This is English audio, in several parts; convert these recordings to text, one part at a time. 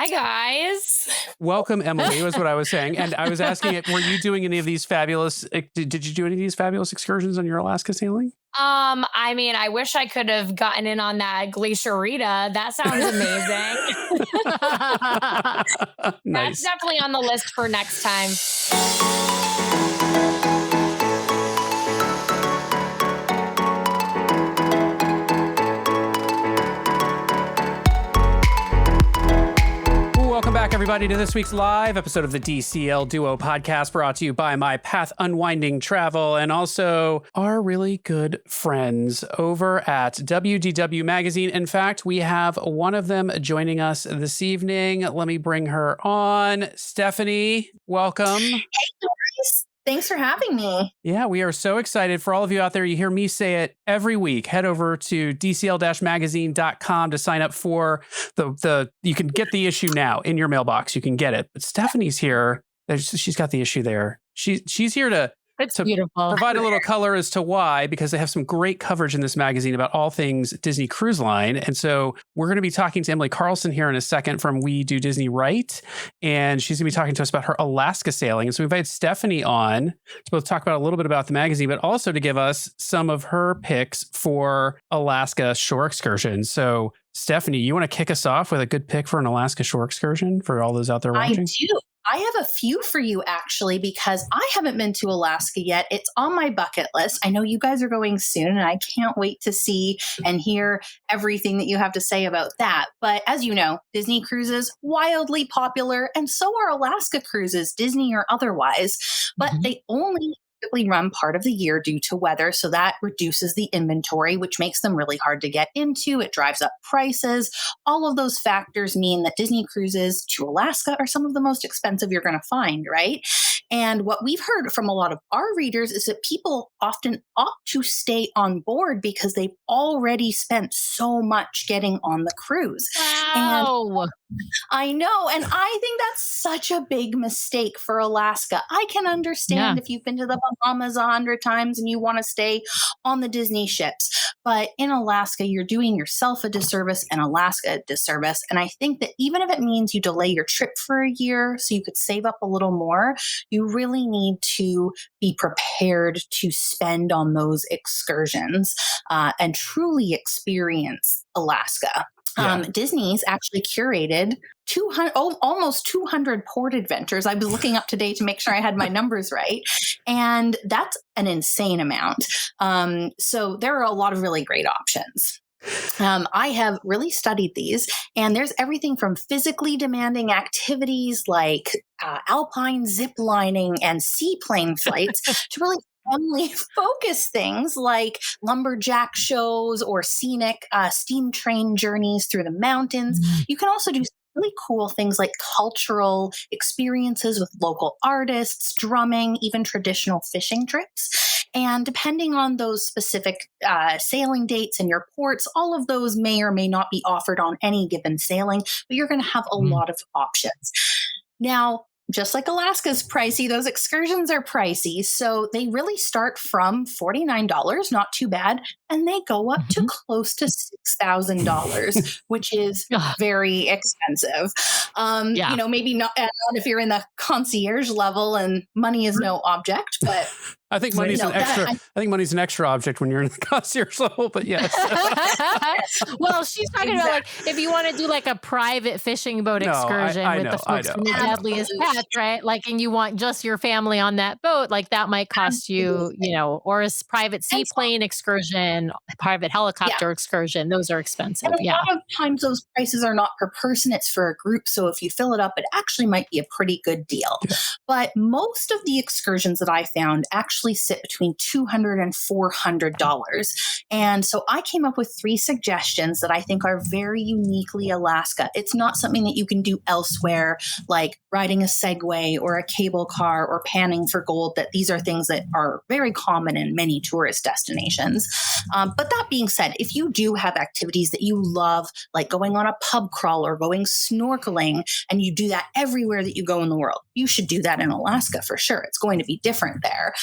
Hi, guys. Welcome, Emily, was what I was saying. And I was asking it, were you doing any of these fabulous, did you do any of these fabulous excursions on your Alaska sailing? I mean, I wish I could have gotten in on that Glacier-itas. That sounds amazing. Nice. That's definitely on the list for next time. Welcome back, everybody, to this week's live episode of the DCL Duo Podcast, brought to you by My Path Unwinding Travel and also our really good friends over at WDW Magazine. In fact, we have one of them joining us this evening. Let me bring her on. Stephanie, welcome. Hey, guys. Thanks for having me. Yeah, we are so excited. For all of you out there, you hear me say it every week. Head over to dcl-magazine.com to sign up for you can get the issue now in your mailbox. You can get it. But Stephanie's here. She's got the issue there. She's here to Beautiful. Provide a little color as to why, because they have some great coverage in this magazine about all things Disney Cruise Line. And so we're going to be talking to Emily Carlson here in a second from We Do Disney Right. And she's going to be talking to us about her Alaska sailing. And so we invited Stephanie on to both talk about a little bit about the magazine, but also to give us some of her picks for Alaska shore excursions. So Stephanie, you want to kick us off with a good pick for an Alaska shore excursion for all those out there watching? I do. I have a few for you, actually, because I haven't been to Alaska yet. It's on my bucket list. I know you guys are going soon, and I can't wait to see and hear everything that you have to say about that. But as you know, Disney cruises, wildly popular, and so are Alaska cruises, Disney or otherwise. But they only typically run part of the year due to weather. So that reduces the inventory, which makes them really hard to get into. It drives up prices. All of those factors mean that Disney cruises to Alaska are some of the most expensive you're going to find, right? And what we've heard from a lot of our readers is that people often opt to stay on board because they've already spent so much getting on the cruise. Wow. And I know. And I think that's such a big mistake for Alaska. I can understand if you've been to the Bahamas 100 times and you want to stay on the Disney ships. But in Alaska, you're doing yourself a disservice and Alaska a disservice. And I think that even if it means you delay your trip for a year so you could save up a little more, you really need to be prepared to spend on those excursions and truly experience Alaska. Disney's actually curated almost 200 port adventures. I was looking up today to make sure I had my numbers right. And that's an insane amount. So there are a lot of really great options. I have really studied these, and there's everything from physically demanding activities like alpine zip lining and seaplane flights to really family focus things like Lumberjack shows or scenic steam train journeys through the mountains. You can also do really cool things like cultural experiences with local artists, drumming, even traditional fishing trips. And depending on those specific sailing dates and your ports, all of those may or may not be offered on any given sailing, but you're going to have a lot of options. Now, just like Alaska's pricey, those excursions are pricey. So they really start from $49, not too bad, and they go up to close to $6,000, which is very expensive. You know, maybe not if you're in the concierge level and money is no object, but I think money's an extra. I think money's an extra object when you're in the concierge level. But yes. Well, she's talking about like if you want to do like a private fishing boat excursion with the folks from the Deadliest Catch, right? Like, and you want just your family on that boat, like that might cost you, you know, or a private seaplane excursion, private helicopter excursion. Those are expensive. And a lot of times those prices are not per person; it's for a group. So if you fill it up, it actually might be a pretty good deal. But most of the excursions that I found actually sit between $200 and $400. And so I came up with 3 suggestions that I think are very uniquely Alaska. It's not something that you can do elsewhere, like riding a Segway or a cable car or panning for gold, that these are things that are very common in many tourist destinations. But that being said, if you do have activities that you love, like going on a pub crawl or going snorkeling, and you do that everywhere that you go in the world, you should do that in Alaska for sure. It's going to be different there.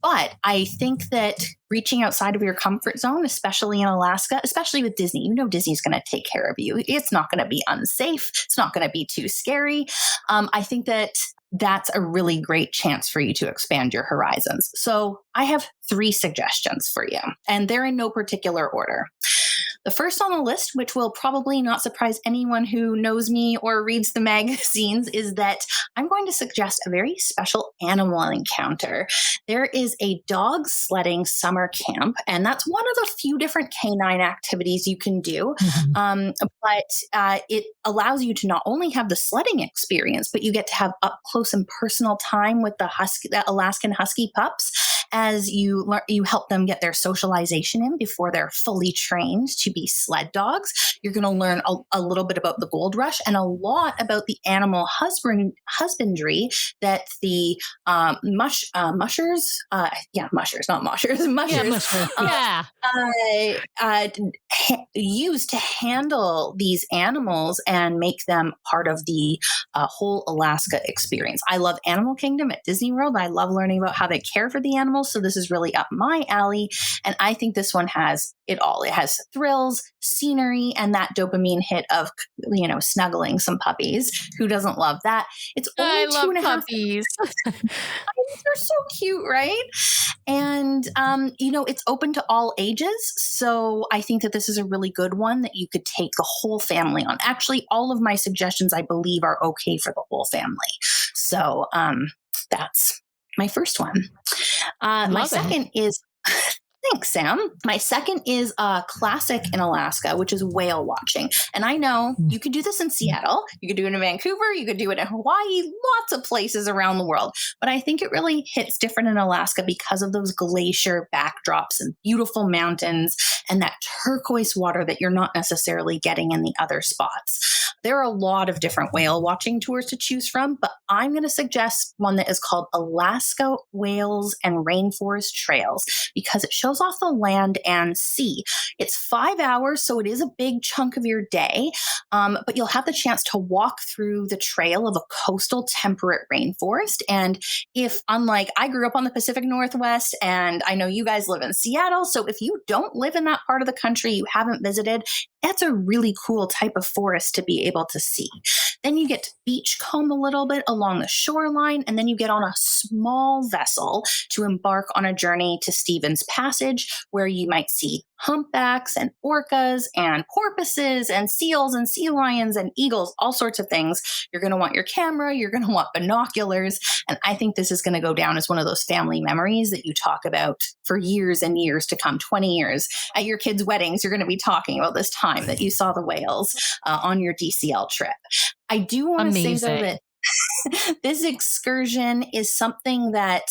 But I think that reaching outside of your comfort zone, especially in Alaska, especially with Disney, you know Disney's going to take care of you. It's not going to be unsafe. It's not going to be too scary. I think that that's a really great chance for you to expand your horizons. So I have 3 suggestions for you, and they're in no particular order. The first on the list, which will probably not surprise anyone who knows me or reads the magazines, is that I'm going to suggest a very special animal encounter. There is a dog sledding summer camp, and that's one of the few different canine activities you can do. But it allows you to not only have the sledding experience, but you get to have up close and personal time with the Alaskan Husky pups as you help them get their socialization in before they're fully trained to be sled dogs. You're going to learn a little bit about the gold rush and a lot about the animal husbandry that the mushers, use to handle these animals and make them part of the whole Alaska experience. I love Animal Kingdom at Disney World. I love learning about how they care for the animals. So this is really up my alley. And I think this one has it all. It has thrills, scenery, and that dopamine hit of, snuggling some puppies. Who doesn't love that? It's only I love 2.5 puppies. They're so cute, right? And, it's open to all ages. So I think that this is a really good one that you could take the whole family on. Actually, all of my suggestions, I believe, are okay for the whole family. So that's my first one. My second is... Thanks, Sam. My second is a classic in Alaska, which is whale watching. And I know you could do this in Seattle. You could do it in Vancouver. You could do it in Hawaii, lots of places around the world. But I think it really hits different in Alaska because of those glacier backdrops and beautiful mountains and that turquoise water that you're not necessarily getting in the other spots. There are a lot of different whale watching tours to choose from, but I'm going to suggest one that is called Alaska Whales and Rainforest Trails because it shows off the land and sea. It's 5 hours, so it is a big chunk of your day, but you'll have the chance to walk through the trail of a coastal temperate rainforest. And if, unlike I grew up on the Pacific Northwest, and I know you guys live in Seattle, so if you don't live in that part of the country, you haven't visited, that's a really cool type of forest to be able to see. Then you get to beachcomb a little bit along the shoreline, and then you get on a small vessel to embark on a journey to Stevens Passage, where you might see humpbacks and orcas and porpoises and seals and sea lions and eagles, all sorts of things. You're going to want your camera, you're going to want binoculars, and I think this is going to go down as one of those family memories that you talk about for years and years to come. 20 years at your kids' weddings, you're going to be talking about this time that you saw the whales on your DCL trip. I do want to say, though, that this excursion is something that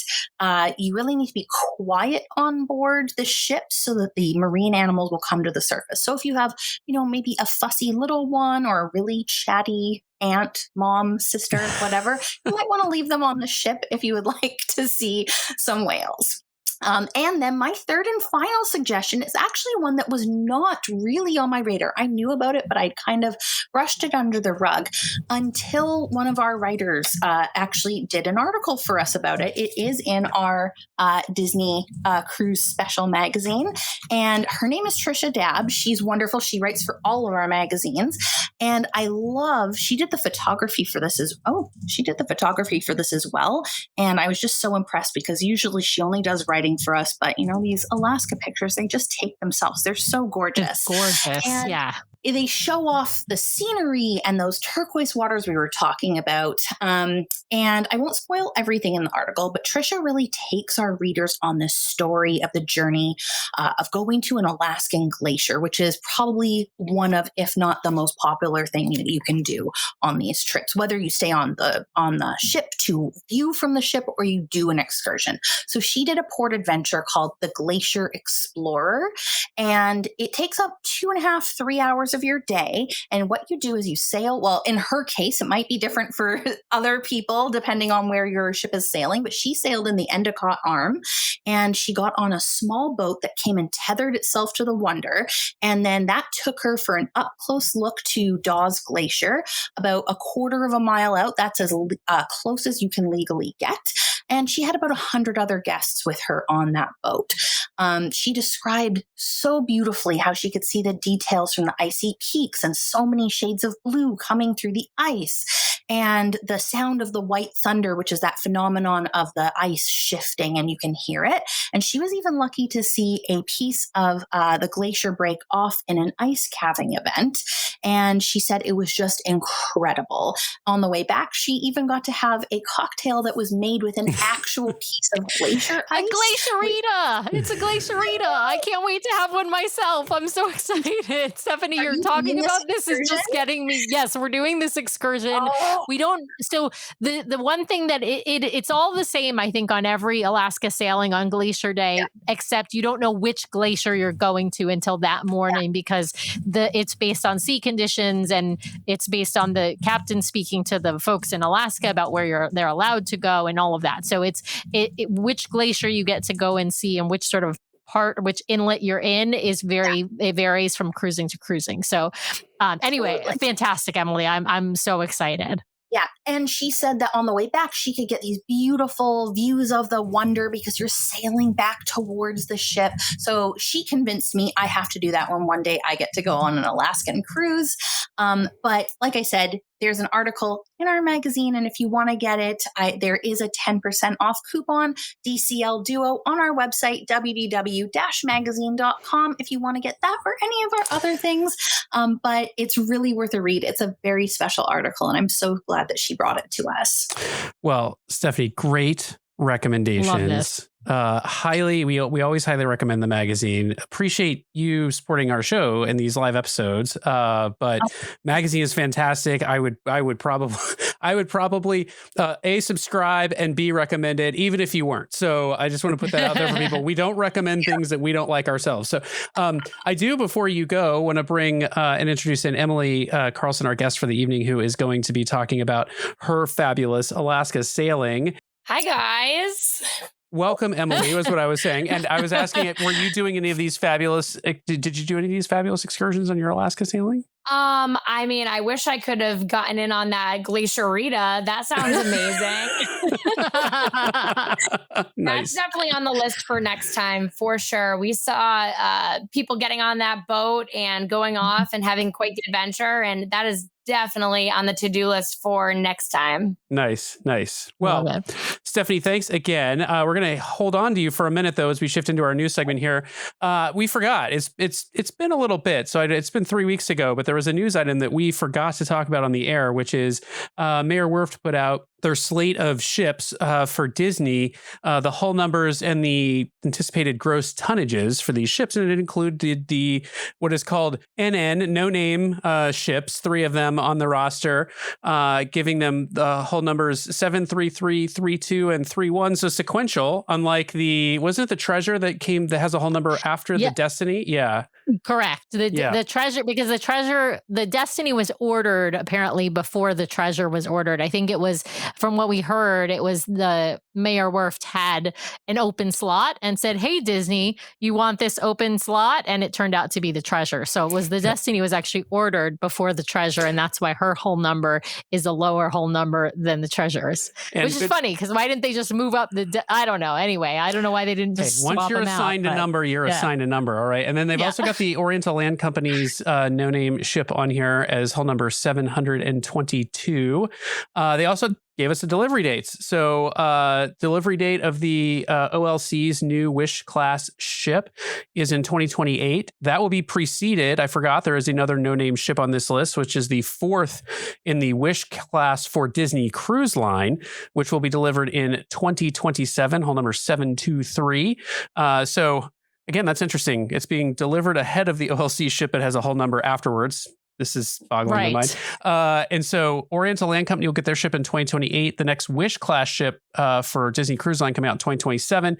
you really need to be quiet on board the ship so that the marine animals will come to the surface. So if you have, maybe a fussy little one or a really chatty aunt, mom, sister, whatever, you might want to leave them on the ship if you would like to see some whales. And then my third and final suggestion is actually one that was not really on my radar. I knew about it, but I'd kind of brushed it under the rug until one of our writers actually did an article for us about it. It is in our Disney Cruise Special magazine, and her name is Trisha Dabb. She's wonderful. She writes for all of our magazines, and she did the photography for this as well. And I was just so impressed because usually she only does writing for us, but these Alaska pictures, they just take themselves. They're so gorgeous. It's gorgeous. And yeah. They show off the scenery and those turquoise waters we were talking about. And I won't spoil everything in the article, but Trisha really takes our readers on this story of the journey of going to an Alaskan glacier, which is probably one of, if not the most popular thing that you can do on these trips, whether you stay on the ship to view from the ship or you do an excursion. So she did a port adventure called the Glacier Explorer, and it takes up 2.5, 3 hours of your day. And what you do is you sail. Well, in her case, it might be different for other people depending on where your ship is sailing, but she sailed in the Endicott Arm, and she got on a small boat that came and tethered itself to the Wonder. And then that took her for an up close look to Dawes Glacier, about 1/4 of a mile out. That's as close as you can legally get. And she had about 100 other guests with her on that boat. She described so beautifully how she could see the details from the icy peaks and so many shades of blue coming through the ice, and the sound of the white thunder, which is that phenomenon of the ice shifting and you can hear it. And she was even lucky to see a piece of the glacier break off in an ice calving event. And she said it was just incredible. On the way back, she even got to have a cocktail that was made with an actual piece of glacier ice. A Glacier-itas. It's a Glacier-itas. I can't wait to have one myself. I'm so excited. Stephanie, you're talking about this is just getting me. Yes, we're doing this excursion. Oh. We don't. So the one thing that it's all the same, I think, on every Alaska sailing on Glacier Day, except you don't know which glacier you're going to until that morning because it's based on sea conditions and it's based on the captain speaking to the folks in Alaska about where they're allowed to go and all of that. So it's which glacier you get to go and see and which sort of which inlet you're in it varies from cruising to cruising. So anyway, fantastic, Emily. I'm so excited. Yeah. And she said that on the way back, she could get these beautiful views of the Wonder because you're sailing back towards the ship. So she convinced me I have to do that when one day I get to go on an Alaskan cruise. But like I said, there's an article in our magazine, and if you want to get it, there is a 10% off coupon, DCL Duo, on our website, www-magazine.com, if you want to get that or any of our other things. But it's really worth a read. It's a very special article, and I'm so glad that she brought it to us. Well, Stephanie, great recommendations. Love this. We always highly recommend the magazine. Appreciate you supporting our show in these live episodes. But magazine is fantastic. I would probably A, subscribe, and B, recommend it, even if you weren't. So I just want to put that out there for people. We don't recommend things that we don't like ourselves. So I do, before you go, want to bring and introduce in Emily Carlson, our guest for the evening, who is going to be talking about her fabulous Alaska sailing. Hi, guys. Welcome, Emily, was what I was saying. And I was asking it, were you doing any of these fabulous, did you do any of these fabulous excursions on your Alaska sailing? I mean, I wish I could have gotten in on that Glacier-itas. That sounds amazing. Nice. That's definitely on the list for next time, for sure. We saw people getting on that boat and going off and having quite the adventure. And that is definitely on the to-do list for next time. Nice. Well, Stephanie, thanks again. We're going to hold on to you for a minute, though, as we shift into our news segment here. We forgot. It's been a little bit. So it's been 3 weeks ago, but there was a news item that we forgot to talk about on the air, which is Mayor Werft put out their slate of ships for Disney, the hull numbers and the anticipated gross tonnages for these ships. And it included the what is called NN, no-name ships, 3 of them on the roster, giving them the hull numbers 733, 32, and 31. So sequential, unlike wasn't it the Treasure that has a hull number after the Destiny? Yeah. Correct. The Treasure, because the Destiny was ordered apparently before the Treasure was ordered. I think it was, from what we heard, it was the Mayor Werft had an open slot and said, "Hey, Disney, you want this open slot?" And it turned out to be the Treasure. So it was the Destiny was actually ordered before the Treasure. And that's why her hull number is a lower hull number than the Treasure's, which is funny because why didn't they just move up I don't know. Anyway, I don't know why they didn't just swap once you're them assigned out, a number, you're assigned a number. All right. And then they've also got the Oriental Land Company's no-name ship on here as hull number 722. They also gave us the delivery dates. So delivery date of the OLC's new Wish class ship is in 2028. That will be preceded. I forgot there is another no-name ship on this list, which is the 4th in the Wish class for Disney Cruise Line, which will be delivered in 2027, hull number 723. So again, that's interesting. It's being delivered ahead of the OLC ship that has a hull number afterwards. This is boggling my mind. And so Oriental Land Company will get their ship in 2028. The next Wish class ship for Disney Cruise Line coming out in 2027.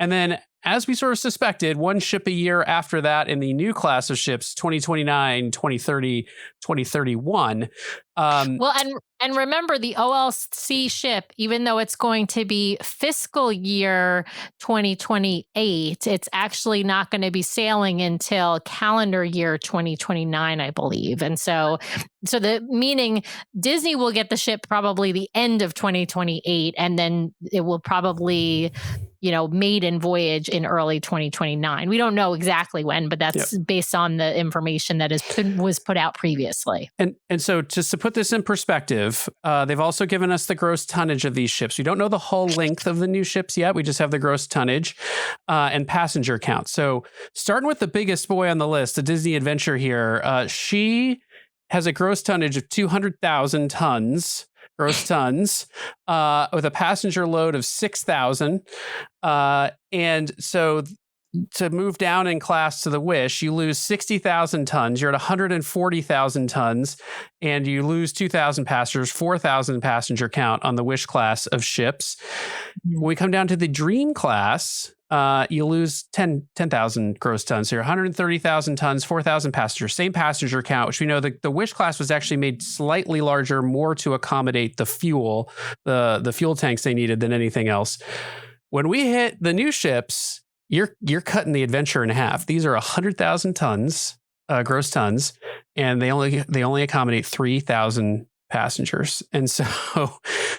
And then as we sort of suspected, one ship a year after that in the new class of ships, 2029, 2030, 2031. Well, and remember the OLC ship, even though it's going to be fiscal year 2028, it's actually not going to be sailing until calendar year 2029, I believe. And so the meaning Disney will get the ship probably the end of 2028, and then it will probably, maiden voyage in early 2029. We don't know exactly when, but that's based on the information that was put out previously. And so just to put this in perspective, they've also given us the gross tonnage of these ships. We don't know the hull length of the new ships yet. We just have the gross tonnage and passenger count. So starting with the biggest boy on the list, the Disney Adventure here, she has a gross tonnage of 200,000 tons. Gross tons, with a passenger load of 6,000. And so to move down in class to the Wish, you lose 60,000 tons. You're at 140,000 tons, and you lose 2,000 passengers, 4,000 passenger count on the Wish class of ships. When we come down to the Dream class, you lose 10,000 gross tons. So you're 130,000 tons, 4,000 passengers, same passenger count, which we know the Wish class was actually made slightly larger, more to accommodate the fuel, the fuel tanks they needed than anything else. When we hit the new ships, you're cutting the Adventure in half. These are 100,000 tons, gross tons, and they only accommodate 3,000 passengers. And so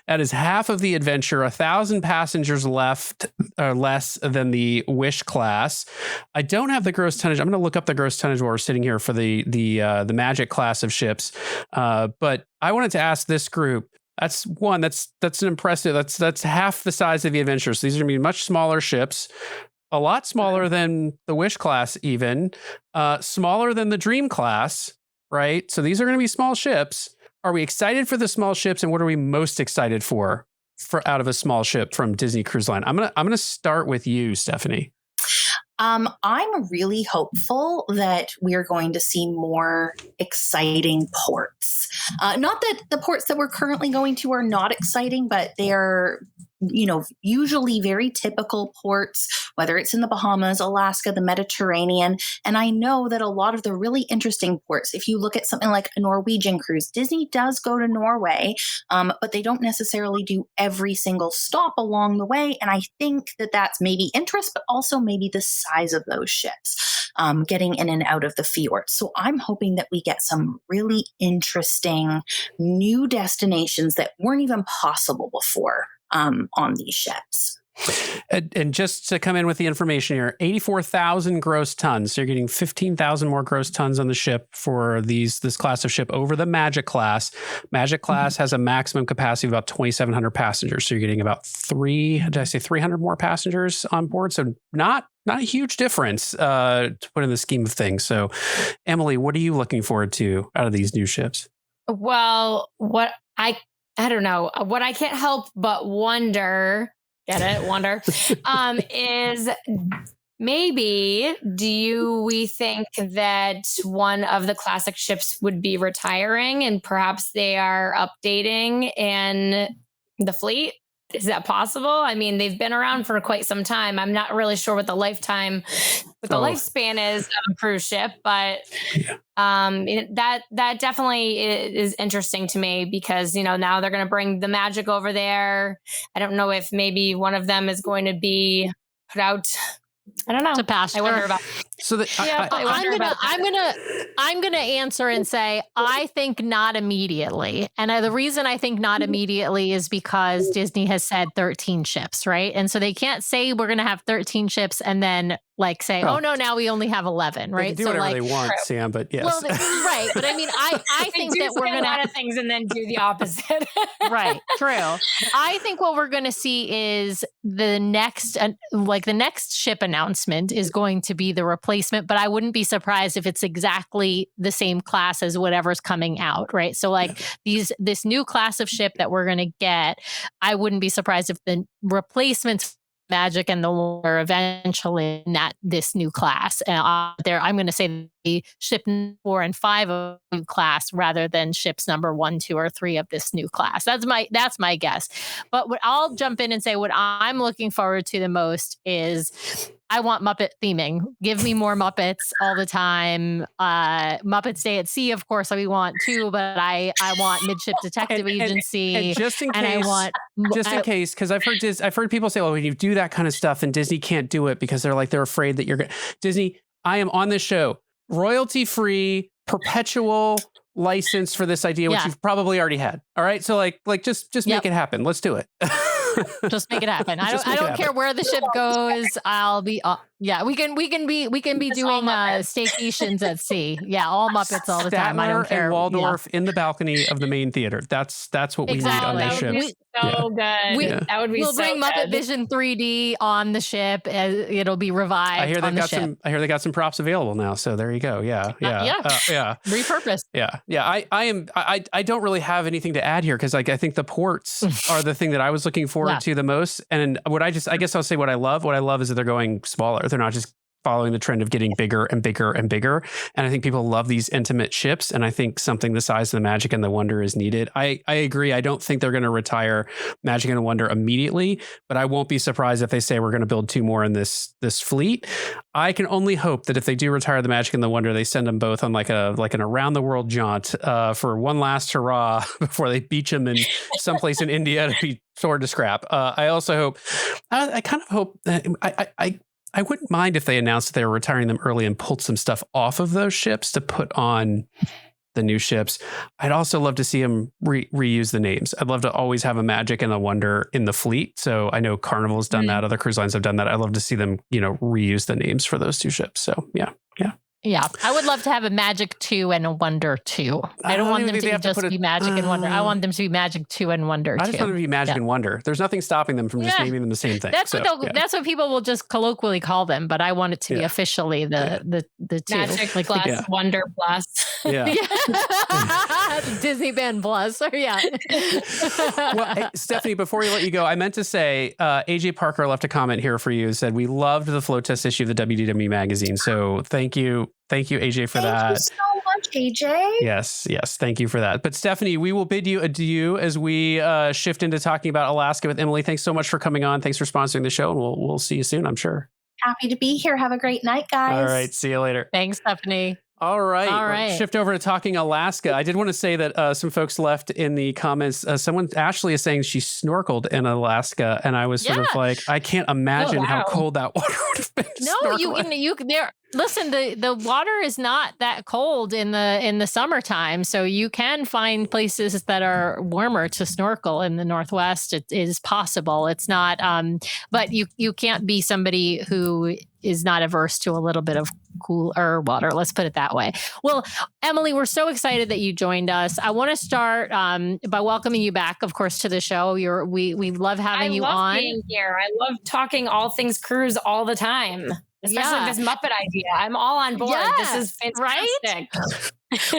that is half of the Adventure, 1,000 passengers left or less than the Wish class. I don't have the gross tonnage. I'm going to look up the gross tonnage while we're sitting here for the Magic class of ships. But I wanted to ask this group, that's an impressive, that's half the size of the Adventure. So these are going to be much smaller ships, a lot smaller than the Wish class, even smaller than the Dream class, right? So these are going to be small ships. Are we excited for the small ships, and what are we most excited for out of a small ship from Disney Cruise Line? I'm gonna start with you, Stephanie. I'm really hopeful that we're going to see more exciting ports. Not that the ports that we're currently going to are not exciting, but they're usually very typical ports, whether it's in the Bahamas, Alaska, the Mediterranean. And I know that a lot of the really interesting ports, if you look at something like a Norwegian cruise, Disney does go to Norway, but they don't necessarily do every single stop along the way. And I think that that's maybe interest, but also maybe the size of those ships, getting in and out of the fjords. So I'm hoping that we get some really interesting new destinations that weren't even possible before. On these ships. And just to come in with the information here, 84,000 gross tons. So you're getting 15,000 more gross tons on the ship for this class of ship over the Magic class. Magic class has a maximum capacity of about 2,700 passengers. So you're getting about 300 more passengers on board. So not a huge difference to put in the scheme of things. So Emily, what are you looking forward to out of these new ships? Well, I don't know. What I can't help but wonder, is maybe we think that one of the classic ships would be retiring and perhaps they are updating in the fleet? Is that possible? I mean, they've been around for quite some time. I'm not really sure what the lifespan is of a cruise ship, but that definitely is interesting to me because, now they're going to bring the Magic over there. I don't know if maybe one of them is going to be put out. I don't know. To pasture. I wonder about. So I'm gonna answer and say I think not immediately, and the reason I think not immediately is because Disney has said 13 ships, right? And so they can't say we're gonna have 13 ships and then say, oh no, now we only have 11, right? They can do whatever they want, Sam, but yes. Well, right. But I mean, I think that we're going to a lot of things and then do the opposite. Right. True. I think what we're going to see is the next ship announcement is going to be the replacement, but I wouldn't be surprised if it's exactly the same class as whatever's coming out, right? So this new class of ship that we're going to get, I wouldn't be surprised if the replacements Magic and the Lure eventually in this new class. I'm going to say ship 4 and 5 of the new class rather than ships number 1, 2, or 3 of this new class. That's my guess. But what I'll jump in and say, what I'm looking forward to the most is I want Muppet theming. Give me more Muppets all the time. Muppets Day at Sea, of course, we want too, but I want Midship Detective Agency. And just in case, I want because I've heard people say, "Well, when you do that kind of stuff, and Disney can't do it because they're afraid that you're going." Disney, I am on this show, royalty free, perpetual license for this idea, which you've probably already had. All right, so just make it happen. Let's do it. Just make it happen. I don't care where the ship goes. I'll be we can be doing staycations at sea. Yeah, all Muppets all the time. I don't care. And Waldorf in the balcony of the main theater. That's what we need on this ship. So good. That would be. We'll bring Muppet Vision 3D on the ship. It'll be revived. I hear they got some props available now. So there you go. Yeah. Repurposed. Yeah. I don't really have anything to add here because I think the ports are the thing that I was looking forward to the most. And I guess I'll say what I love. What I love is that they're going smaller. They're not just following the trend of getting bigger and bigger and bigger. And I think people love these intimate ships. And I think something the size of the Magic and the Wonder is needed. I agree. I don't think they're going to retire Magic and the Wonder immediately, but I won't be surprised if they say we're going to build 2 more in this fleet. I can only hope that if they do retire the Magic and the Wonder, they send them both on like an around the world jaunt for one last hurrah before they beach them in someplace in India to be torn to scrap. I also hope, I kind of hope that I wouldn't mind if they announced that they were retiring them early and pulled some stuff off of those ships to put on the new ships. I'd also love to see them reuse the names. I'd love to always have a Magic and a Wonder in the fleet. So I know Carnival's done that. Other cruise lines have done that. I'd love to see them, reuse the names for those 2 ships. So yeah. Yeah, I would love to have a Magic 2 and a Wonder 2. I don't want them to just be Magic and Wonder. I want them to be Magic 2 and Wonder 2. I just want them to be Magic and Wonder. There's nothing stopping them from just naming them the same thing. That's what people will just colloquially call them, but I want it to be officially the 2. Magic plus Wonder plus. Yeah. Disney Band Plus. Well, hey, Stephanie, before we let you go, I meant to say, AJ Parker left a comment here for you. Said, we loved the flow test issue of the WDW magazine. So thank you. Thank you, AJ, for that. Thank you so much, AJ. Yes. Thank you for that. But Stephanie, we will bid you adieu as we shift into talking about Alaska with Emily. Thanks so much for coming on. Thanks for sponsoring the show. And we'll see you soon, I'm sure. Happy to be here. Have a great night, guys. All right. See you later. Thanks, Stephanie. All right. Shift over to talking Alaska. I did want to say that some folks left in the comments. Ashley is saying she snorkeled in Alaska, and I was sort of like, I can't imagine how cold that water would have been. No, you there. Listen, the water is not that cold in the summertime, so you can find places that are warmer to snorkel in the Northwest. It is possible. It's not, but you can't be somebody who is not averse to a little bit of cooler water. Let's put it that way. Well, Emily, we're so excited that you joined us. I want to start by welcoming you back, of course, to the show. We love having you on. I love being here. I love talking all things cruise all the time. Especially this Muppet idea. I'm all on board. Yeah, this is fantastic. Right?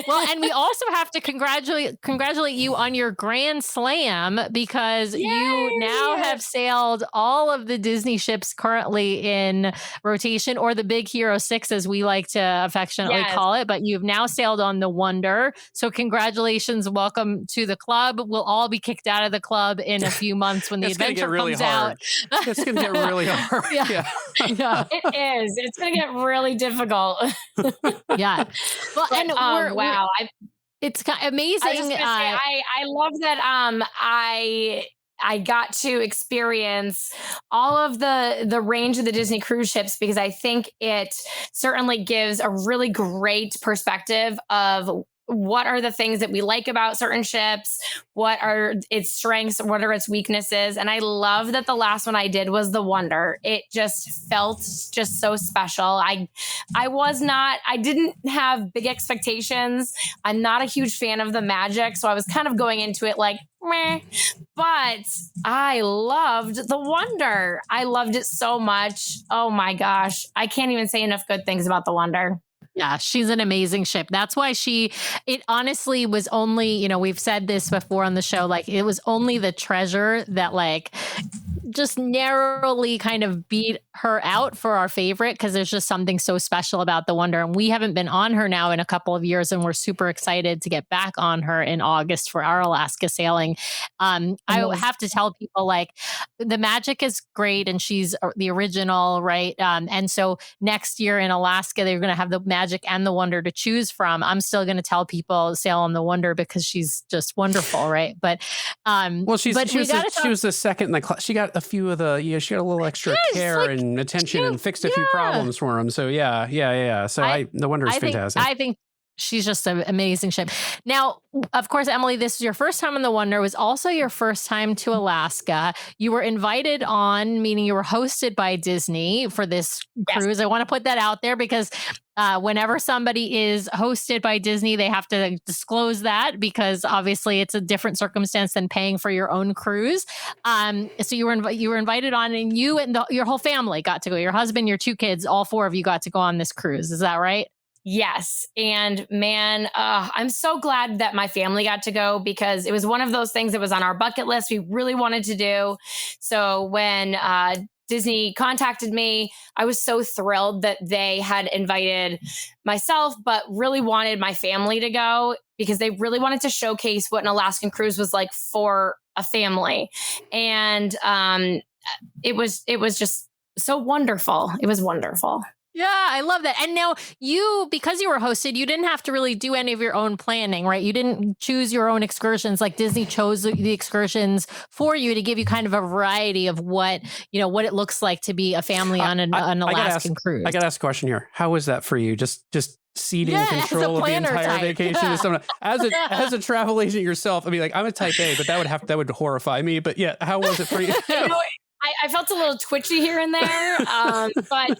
Well, and we also have to congratulate you on your Grand Slam because you now have sailed all of the Disney ships currently in rotation, or the Big Hero 6, as we like to affectionately call it. But you've now sailed on the Wonder. So congratulations. Welcome to the club. We'll all be kicked out of the club in a few months when the adventure comes out. It's going to get really hard. Yeah. It is. It's going to get really difficult. Yeah. Well, but, and wow. It's amazing. I love that I got to experience all of the range of the Disney cruise ships, because I think it certainly gives a really great perspective of what are the things that we like about certain ships, what are its strengths, what are its weaknesses. And I love that the last one I did was the Wonder. It just felt just so special. I didn't have big expectations. I'm not a huge fan of the Magic, so I was kind of going into it like, meh, but I loved the Wonder. I loved it so much. Oh my gosh. I can't even say enough good things about the Wonder. Yeah, she's an amazing ship. That's why it honestly was only, we've said this before on the show, like it was only the Treasure that like just narrowly kind of beat her out for our favorite because there's just something so special about the Wonder. And we haven't been on her now in a couple of years, and we're super excited to get back on her in August for our Alaska sailing. I have to tell people, like, the Magic is great and she's the original, right? And so next year in Alaska, they're going to have the Magic and the Wonder to choose from. I'm still going to tell people sail on the Wonder because she's just wonderful, right? But she was the second in the class. She got a few of the, she got a little extra care and attention and fixed a few problems for him. So yeah. So the Wonder is fantastic. I think she's just an amazing ship. Now, of course, Emily, this is your first time on the Wonder. It was also your first time to Alaska. You were invited on, meaning you were hosted by Disney for this cruise. I want to put that out there because whenever somebody is hosted by Disney, they have to disclose that because obviously it's a different circumstance than paying for your own cruise. So you were invited on, and you and your whole family got to go. Your husband, your 2 kids, all 4 of you got to go on this cruise. Is that right? Yes. And man, I'm so glad that my family got to go because it was one of those things that was on our bucket list we really wanted to do. So when Disney contacted me, I was so thrilled that they had invited myself, but really wanted my family to go because they really wanted to showcase what an Alaskan cruise was like for a family. And it was just so wonderful. It was wonderful. Yeah, I love that. And now because you were hosted, you didn't have to really do any of your own planning, right? You didn't choose your own excursions. Like Disney chose the excursions for you to give you kind of a variety of what it looks like to be a family on an Alaskan cruise. I got to ask a question here. How was that for you? Just seating control of the entire vacation. As a travel agent yourself, I mean, like, I'm a type A, but that would horrify me. But yeah, how was it for you? I felt a little twitchy here and there, but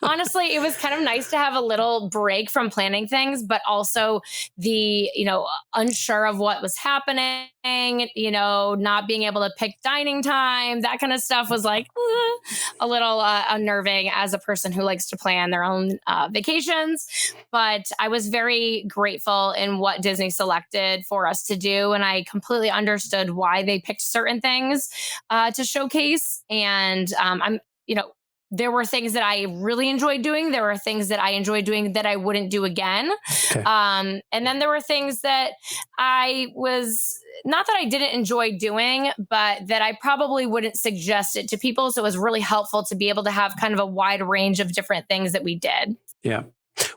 honestly, it was kind of nice to have a little break from planning things, but also the, unsure of what was happening, not being able to pick dining time, that kind of stuff was like a little unnerving as a person who likes to plan their own vacations. But I was very grateful in what Disney selected for us to do. And I completely understood why they picked certain things to showcase. And there were things that I really enjoyed doing. There were things that I enjoyed doing that I wouldn't do again. Okay. And then there were things that not that I didn't enjoy doing, but that I probably wouldn't suggest it to people. So it was really helpful to be able to have kind of a wide range of different things that we did. Yeah.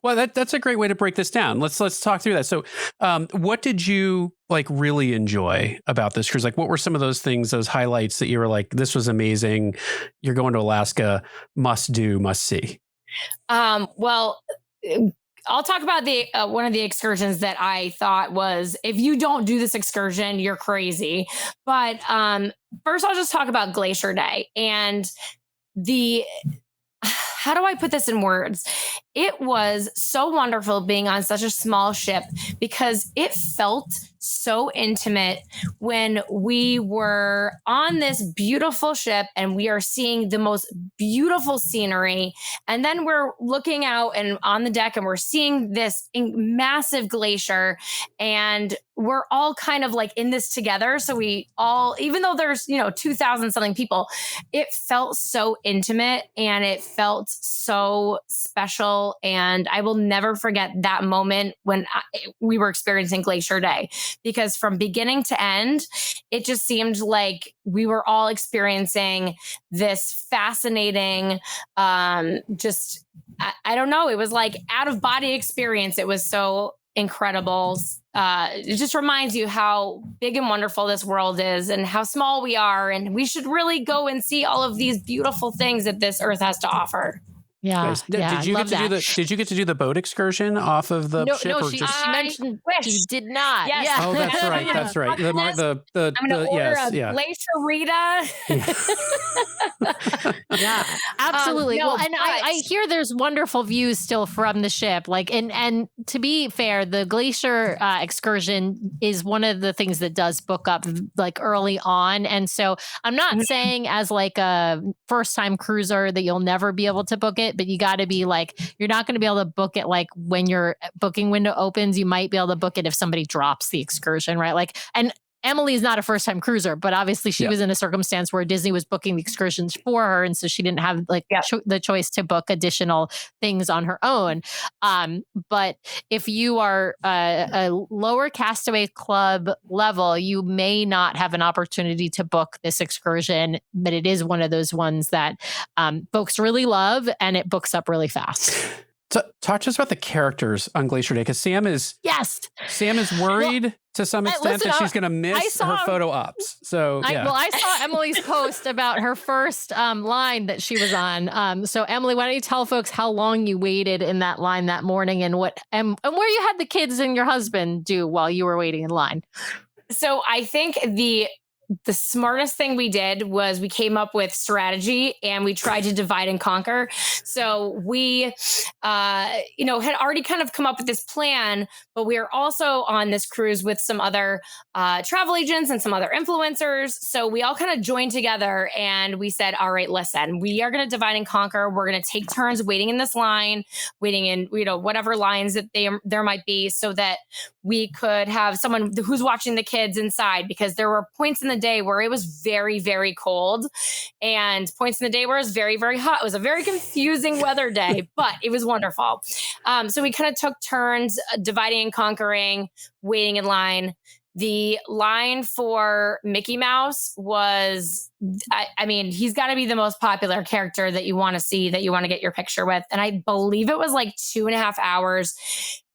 Well, that's a great way to break this down. Let's talk through that. So what did you really enjoy about this cruise? Like, what were some of those things, those highlights that you were like, this was amazing. You're going to Alaska, must do, must see. Well, I'll talk about one of the excursions that I thought was, if you don't do this excursion, you're crazy. But first, I'll just talk about Glacier Day and how do I put this in words? It was so wonderful being on such a small ship because it felt so intimate when we were on this beautiful ship and we are seeing the most beautiful scenery. And then we're looking out and on the deck and we're seeing this massive glacier and we're all kind of like in this together. So we all, even though there's, 2,000 something people, it felt so intimate and it felt so special. And I will never forget that moment when we were experiencing Glacier Day, because from beginning to end, it just seemed like we were all experiencing this fascinating, I don't know, it was like out of body experience. It was so incredible. It just reminds you how big and wonderful this world is and how small we are. And we should really go and see all of these beautiful things that this earth has to offer. Yeah. Nice. Did you get to do the boat excursion off of the ship? No, she mentioned she did not. Yes. Yeah. Oh, that's right. That's right. I'm gonna order a Glacier-itas. Yeah, absolutely. I hear there's wonderful views still from the ship. And to be fair, the Glacier excursion is one of the things that does book up early on. And so I'm not saying as a first time cruiser that you'll never be able to book it. But you got to be you're not going to be able to book it when your booking window opens. You might be able to book it if somebody drops the excursion, right? And Emily's not a first-time cruiser, but obviously she was in a circumstance where Disney was booking the excursions for her, and so she didn't have like the choice to book additional things on her own. But if you are a lower Castaway Club level, you may not have an opportunity to book this excursion, but it is one of those ones that folks really love, and it books up really fast. Talk to us about the characters on Glacier Day, because Sam is worried to some extent that she's going to miss her photo ops. So I saw Emily's post about her first line that she was on. So Emily, why don't you tell folks how long you waited in that line that morning, and what and where you had the kids and your husband do while you were waiting in line? So I think the smartest thing we did was we came up with strategy, and we tried to divide and conquer. So we, had already kind of come up with this plan, but we are also on this cruise with some other travel agents and some other influencers. So we all kind of joined together, and we said, all right, listen, we are going to divide and conquer. We're going to take turns waiting in this line, waiting in, whatever lines that there might be, so that we could have someone who's watching the kids inside, because there were points in the day where it was very, very cold, and points in the day where it was very, very hot. It was a very confusing weather day, but it was wonderful. So we kind of took turns dividing and conquering, waiting in line. The line for Mickey Mouse was, he's got to be the most popular character that you want to see, that you want to get your picture with. And I believe it was like 2.5 hours.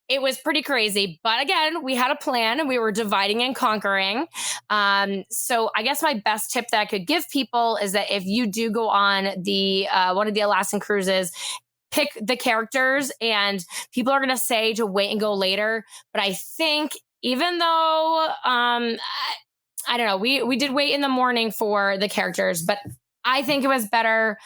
It was pretty crazy. But again, we had a plan, and we were dividing and conquering. So I guess my best tip that I could give people is that if you do go on the one of the Alaskan cruises, pick the characters, and people are going to say to wait and go later. But I think even though, I don't know, we did wait in the morning for the characters, but I think it was better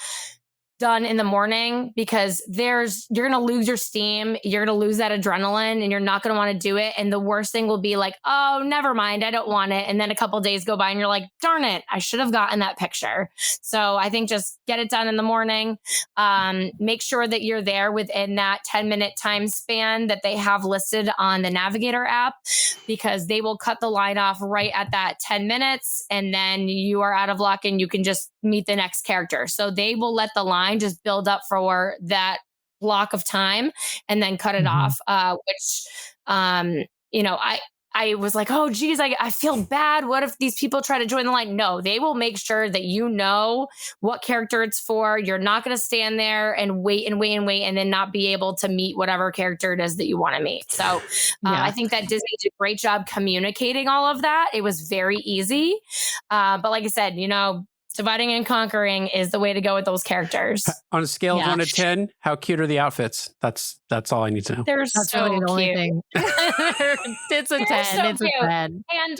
done in the morning, because you're going to lose your steam. You're going to lose that adrenaline, and you're not going to want to do it. And the worst thing will be like, oh, never mind, I don't want it. And then a couple of days go by, and you're like, darn it, I should have gotten that picture. So I think just get it done in the morning. Make sure that you're there within that 10-minute time span that they have listed on the Navigator app, because they will cut the line off right at that 10 minutes. And then you are out of luck, and you can just meet the next character. So they will let the line just build up for that block of time, and then cut it off, which, I was like, oh, geez, I feel bad. What if these people try to join the line? No, they will make sure that you know what character it's for. You're not going to stand there and wait and then not be able to meet whatever character it is that you want to meet. So I think that Disney did a great job communicating all of that. It was very easy. But like I said, dividing and conquering is the way to go with those characters. On a scale of 1 to 10, how cute are the outfits? That's all I need to know. That's so really the only thing. It's a 10. So it's cute. A 10. And,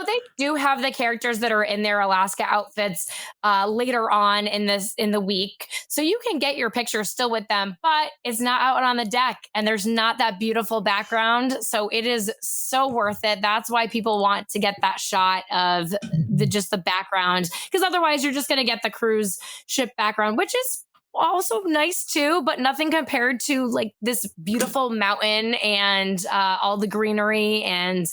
they do have the characters that are in their Alaska outfits later on in the week. So you can get your picture still with them, but it's not out on the deck, and there's not that beautiful background. So it is so worth it. That's why people want to get that shot of the background, because otherwise you're just going to get the cruise ship background, which is also nice too, but nothing compared to like this beautiful mountain and all the greenery and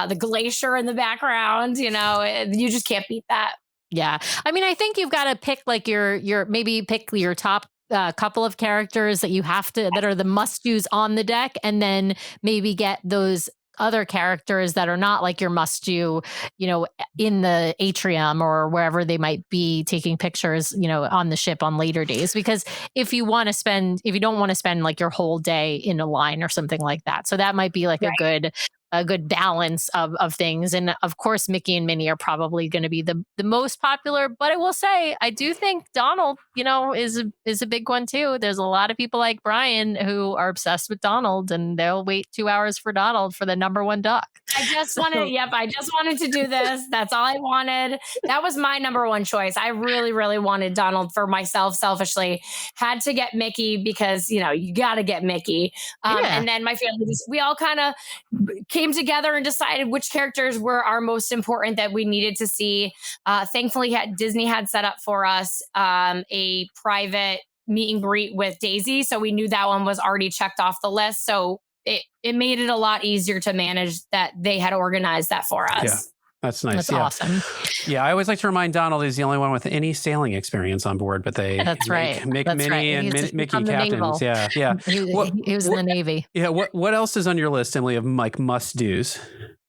the glacier in the background. You just can't beat that. Yeah. I think you've got to pick like maybe pick your top couple of characters that are the must-dos on the deck, and then maybe get those other characters that are not like your must-do, in the atrium or wherever they might be taking pictures, on the ship on later days. Because if you don't want to spend like your whole day in a line or something like that. So that might be like a good balance of things. And of course, Mickey and Minnie are probably going to be the most popular, but I will say, I do think Donald, is a big one too. There's a lot of people like Brian who are obsessed with Donald, and they'll wait 2 hours for Donald for the number one duck. I just wanted to do this. That's all I wanted. That was my number one choice. I really, really wanted Donald for myself, selfishly. Had to get Mickey because, you got to get Mickey. And then my family, we all kind of came together and decided which characters were our most important that we needed to see. Thankfully, Disney had set up for us a private meet and greet with Daisy. So we knew that one was already checked off the list. So it made it a lot easier to manage that they had organized that for us. That's nice. That's awesome. Yeah, I always like to remind Donald he's the only one with any sailing experience on board, but they make Minnie and Mickey captains. Yeah. He was in the Navy. Yeah. What else is on your list, Emily, of like must-dos?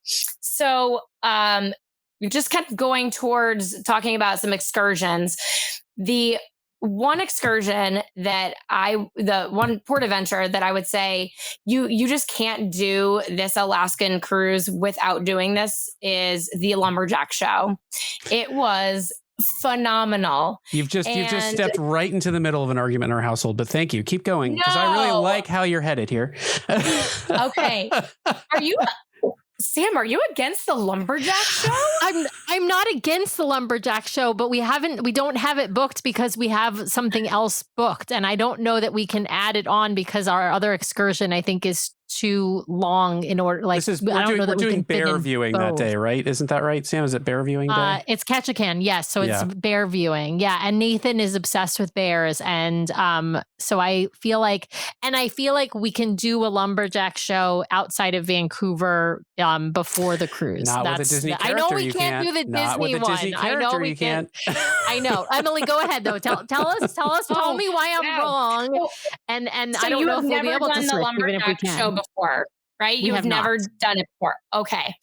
So just kind of going towards talking about some excursions. The one excursion that the one port adventure that I would say you just can't do this Alaskan cruise without doing this is the Lumberjack Show. It was phenomenal. You've just stepped right into the middle of an argument in our household, but thank you. Keep going, because I really like how you're headed here. Okay. Sam, are you against the Lumberjack Show? I'm not against the Lumberjack Show, but we don't have it booked because we have something else booked. And I don't know that we can add it on because our other excursion, I think, is too long in order. Like, we're doing bear viewing that day, right? Isn't that right, Sam? Is it bear viewing day? It's Ketchikan, yes. So it's bear viewing. Yeah. And Nathan is obsessed with bears. And so I feel like we can do a Lumberjack Show outside of Vancouver before the cruise. Not with a Disney character. I know we can't do the Disney one. I know we can't. I know. Emily, go ahead though. Tell me why I'm wrong. And so I don't know if we'll be able to switch even if we can. Show before, right? You have never done it before. Okay.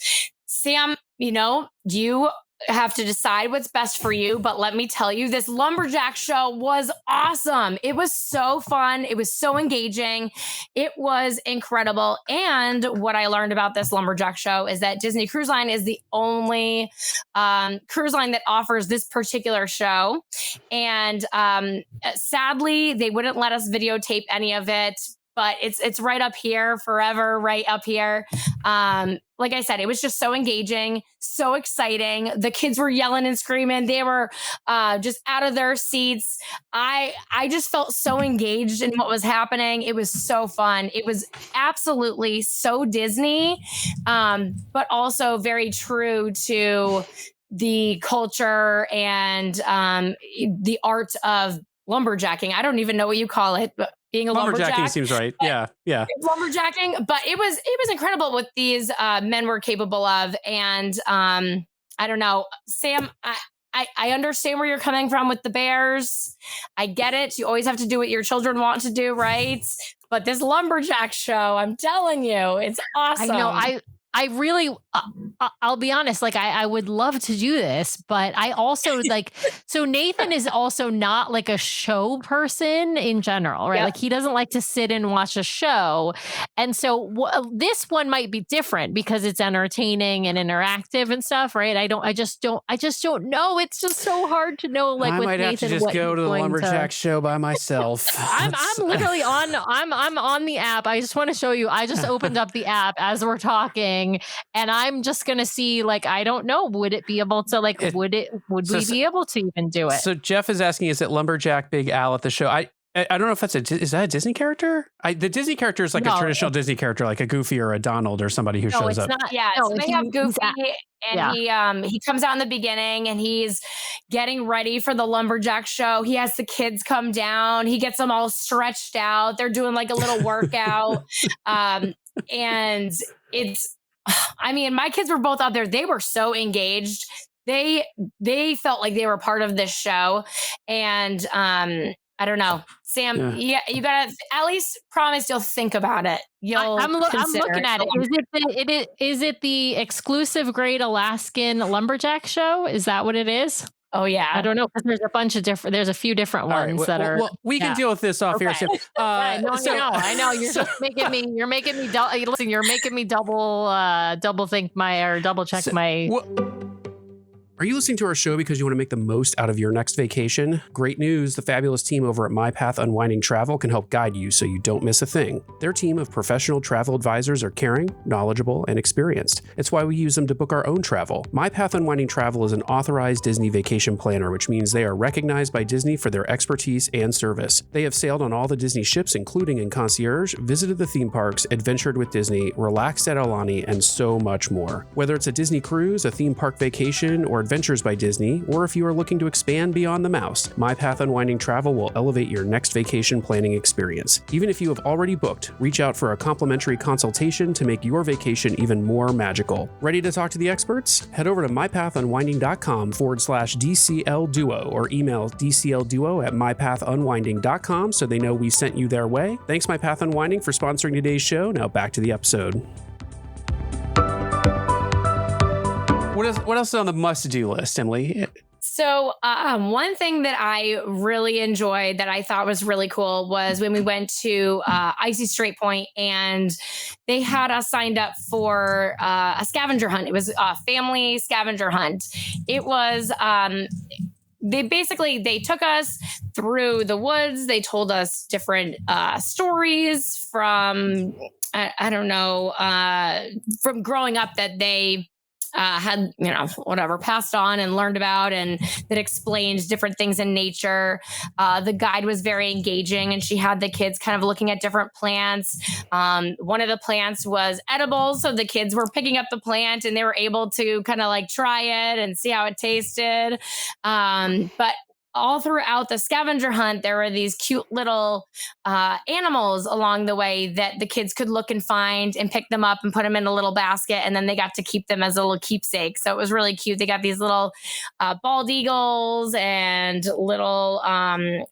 Sam, you have to decide what's best for you, but let me tell you, this Lumberjack Show was awesome. It was so fun. It was so engaging. It was incredible. And what I learned about this Lumberjack Show is that Disney Cruise Line is the only cruise line that offers this particular show. And sadly, they wouldn't let us videotape any of it, but it's right up here, forever right up here. Like I said, it was just so engaging, so exciting. The kids were yelling and screaming. They were just out of their seats. I just felt so engaged in what was happening. It was so fun. It was absolutely so Disney, but also very true to the culture and the art of lumberjacking. I don't even know what you call it, but being a lumberjacking seems right. Yeah. Lumberjacking, but it was incredible what these men were capable of. And I don't know, Sam, I understand where you're coming from with the bears. I get it. You always have to do what your children want to do, right? But this Lumberjack Show, I'm telling you, it's awesome. I know. I really, I'll be honest, like I would love to do this, but I also so Nathan is also not like a show person in general, right? Yep. Like he doesn't like to sit and watch a show. And so this one might be different because it's entertaining and interactive and stuff, right? I just don't know. It's just so hard to know. Like I with might Nathan, have to just go to the Lumberjack Show by myself. I'm literally I'm on the app. I just want to show you. I just opened up the app as we're talking. And I'm just going to see, like, I don't know, would it be able to, like, would we be able to even do it? So Jeff is asking, is it Lumberjack Big Al at the show? I don't know if is that a Disney character? The Disney character is like a traditional Disney character, like a Goofy or a Donald or somebody who shows up. Not, yeah, so they have Goofy and he comes out in the beginning and he's getting ready for the Lumberjack Show. He has the kids come down. He gets them all stretched out. They're doing like a little workout. And I mean, my kids were both up there. They were so engaged. They felt like they were part of this show. And I don't know, Sam, you gotta at least promise you'll think about it. I'm looking at it. Is it the exclusive Great Alaskan Lumberjack Show? Is that what it is? Oh yeah, I don't know because there's a few different ones that are. Well, we can deal with this off here. So, I know. You're just making me. You're making me. Listen, you're making me double check my. Are you listening to our show because you want to make the most out of your next vacation? Great news, the fabulous team over at My Path Unwinding Travel can help guide you so you don't miss a thing. Their team of professional travel advisors are caring, knowledgeable, and experienced. It's why we use them to book our own travel. My Path Unwinding Travel is an authorized Disney vacation planner, which means they are recognized by Disney for their expertise and service. They have sailed on all the Disney ships, including in concierge, visited the theme parks, adventured with Disney, relaxed at Aulani, and so much more. Whether it's a Disney cruise, a theme park vacation, or Adventures by Disney, or if you are looking to expand beyond the mouse, My Path Unwinding Travel will elevate your next vacation planning experience. Even if you have already booked, reach out for a complimentary consultation to make your vacation even more magical. Ready to talk to the experts? Head over to mypathunwinding.com/DCL Duo or email dclduo@mypathunwinding.com so they know we sent you their way. Thanks, My Path Unwinding, for sponsoring today's show. Now back to the episode. What else is on the must-do list, Emily? So one thing that I really enjoyed that I thought was really cool was when we went to Icy Strait Point, and they had us signed up for a scavenger hunt. It was a family scavenger hunt. It was they took us through the woods. They told us different stories from I don't know from growing up that they had, passed on and learned about, and that explained different things in nature. The guide was very engaging, and she had the kids kind of looking at different plants. One of the plants was edible, so the kids were picking up the plant and they were able to kind of like try it and see how it tasted. But all throughout the scavenger hunt, there were these cute little animals along the way that the kids could look and find and pick them up and put them in a little basket. And then they got to keep them as a little keepsake. So it was really cute. They got these little bald eagles and little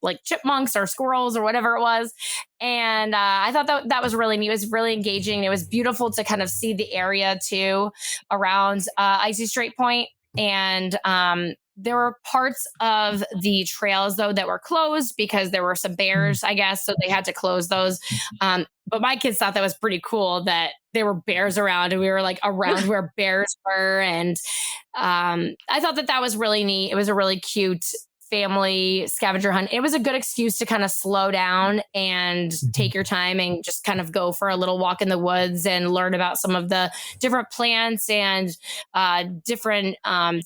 like chipmunks or squirrels or whatever it was. And I thought that was really neat. It was really engaging. It was beautiful to kind of see the area too around Icy Strait Point. And there were parts of the trails, though, that were closed because there were some bears, I guess. So they had to close those. But my kids thought that was pretty cool that there were bears around and we were like around where bears were. And I thought that was really neat. It was a really cute family scavenger hunt. It was a good excuse to kind of slow down and take your time and just kind of go for a little walk in the woods and learn about some of the different plants and different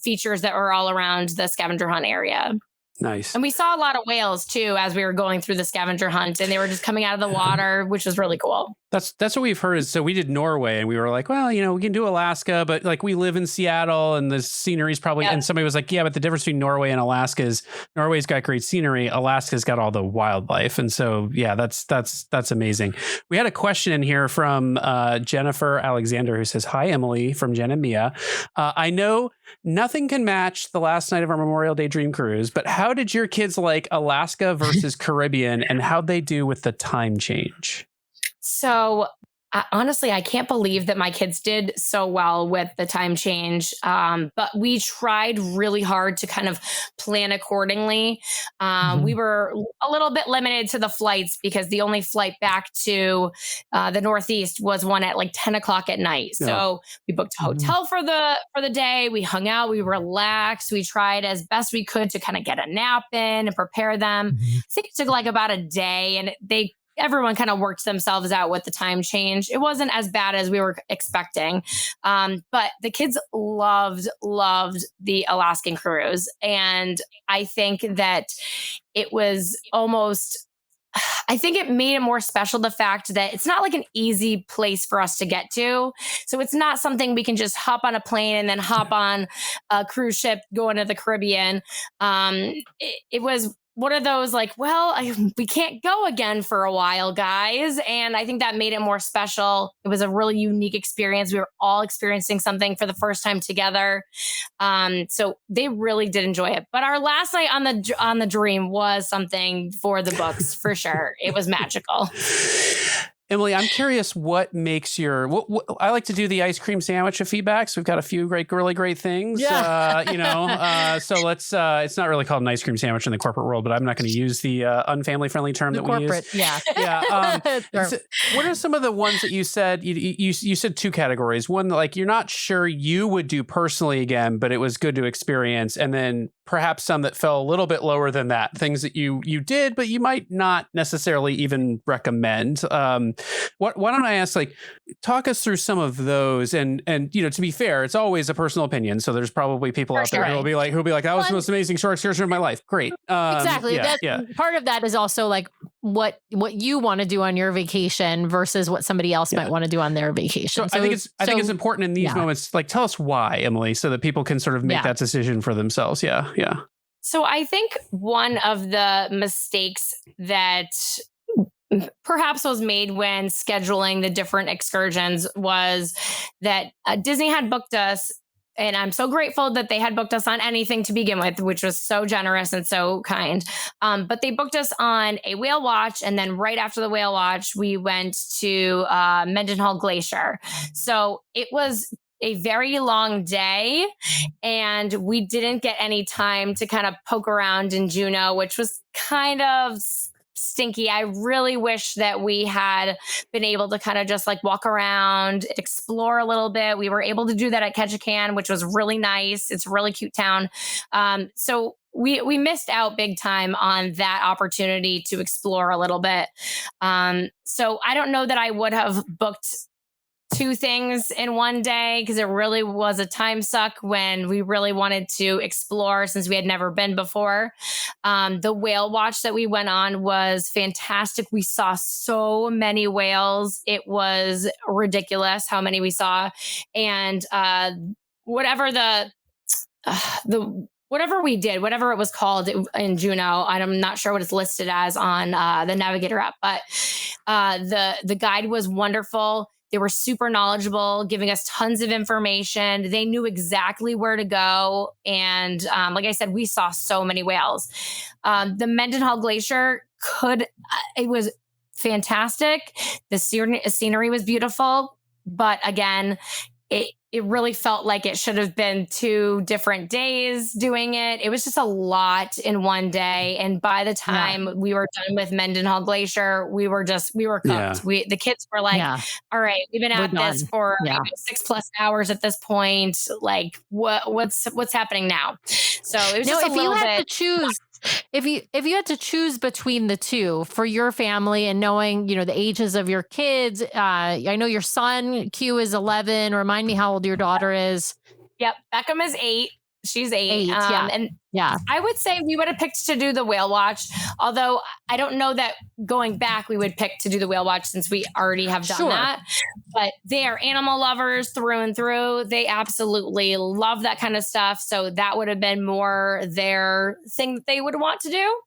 features that were all around the scavenger hunt area. Nice. And we saw a lot of whales too as we were going through the scavenger hunt, and they were just coming out of the water, which was really cool. That's what we've heard. So we did Norway, and we were like, well, we can do Alaska, but like we live in Seattle and the scenery is probably, and somebody was like, yeah, but the difference between Norway and Alaska is Norway's got great scenery. Alaska's got all the wildlife. And so, yeah, that's amazing. We had a question in here from Jennifer Alexander, who says, hi, Emily, from Jen and Mia. I know nothing can match the last night of our Memorial Day dream cruise, but how did your kids like Alaska versus Caribbean, and how'd they do with the time change? So honestly, I can't believe that my kids did so well with the time change. But we tried really hard to kind of plan accordingly. We were a little bit limited to the flights because the only flight back to the Northeast was one at like 10 o'clock at night. So we booked a hotel for the day. We hung out, we relaxed. We tried as best we could to kind of get a nap in and prepare them. I think it took like about a day, and everyone kind of worked themselves out with the time change. It wasn't as bad as we were expecting. But the kids loved the Alaskan cruise. And I think that it was I think it made it more special, the fact that it's not like an easy place for us to get to. So it's not something we can just hop on a plane and then hop on a cruise ship going to the Caribbean. It was one of those like, we can't go again for a while, guys. And I think that made it more special. It was a really unique experience. We were all experiencing something for the first time together. So they really did enjoy it. But our last night on the dream was something for the books, for sure. It was magical. Emily, I'm curious what makes I like to do the ice cream sandwich of feedback. So we've got a few really great things, so let's, it's not really called an ice cream sandwich in the corporate world, but I'm not going to use the unfamily friendly term that we use. Yeah. So what are some of the ones that you said, you said two categories. One, like you're not sure you would do personally again, but it was good to experience. And then perhaps some that fell a little bit lower than that, things that you did, but you might not necessarily even recommend. Why don't I ask, like, talk us through some of those, and to be fair, it's always a personal opinion. So there's probably people out there who will be like, that was the most amazing short excursion of my life. Great. Exactly. Part of that is also like what you want to do on your vacation versus what somebody else might want to do on their vacation. So I think it's important in these moments, like tell us why, Emily, so that people can sort of make that decision for themselves. Yeah. Yeah. So I think one of the mistakes that perhaps was made when scheduling the different excursions was that Disney had booked us. And I'm so grateful that they had booked us on anything to begin with, which was so generous and so kind. But they booked us on a whale watch. And then right after the whale watch, we went to Mendenhall Glacier. So it was a very long day and we didn't get any time to kind of poke around in Juneau, which was kind of stinky. I really wish that we had been able to kind of just like walk around, explore a little bit. We were able to do that at Ketchikan, which was really nice. It's a really cute town. So we missed out big time on that opportunity to explore a little bit. So I don't know that I would have booked 2 things in one day because it really was a time suck when we really wanted to explore since we had never been before. The whale watch that we went on was fantastic. We saw so many whales. It was ridiculous how many we saw. And whatever we did, whatever it was called in Juneau, I'm not sure what it's listed as on the Navigator app, but the guide was wonderful. They were super knowledgeable, giving us tons of information. They knew exactly where to go. And like I said, we saw so many whales. The Mendenhall Glacier it was fantastic. The scenery was beautiful. But again, it really felt like it should have been 2 different days doing it. It was just a lot in one day. And by the time we were done with Mendenhall Glacier, we were cooked. Yeah. The kids were like, all right, we've been at this for 6+ hours at this point. Like what's happening now? So it was just a little bit. If you had to choose between the two for your family and knowing, the ages of your kids, I know your son Q is 11. Remind me how old your daughter is. Yep. Beckham is 8. She's 8. And Yeah. I would say we would have picked to do the whale watch, although I don't know that going back we would pick to do the whale watch since we already have done that. But they are animal lovers through and through. They absolutely love that kind of stuff. So that would have been more their thing that they would want to do.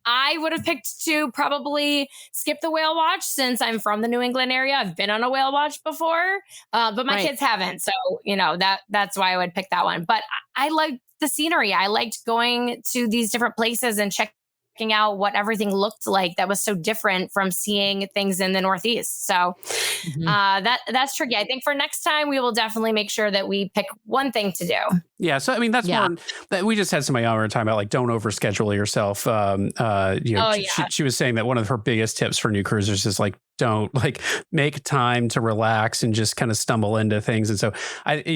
I would have picked to probably skip the whale watch since I'm from the New England area. I've been on a whale watch before, but my kids haven't. So, that's why I would pick that one. But I liked the scenery. I liked going to these different places and checking out what everything looked like that was so different from seeing things in the Northeast. So that's tricky. I think for next time, we will definitely make sure that we pick one thing to do. Yeah. So, I mean, that's more that we just had somebody on our time about like, don't overschedule yourself. She was saying that one of her biggest tips for new cruisers is like, don't like make time to relax and just kind of stumble into things. And so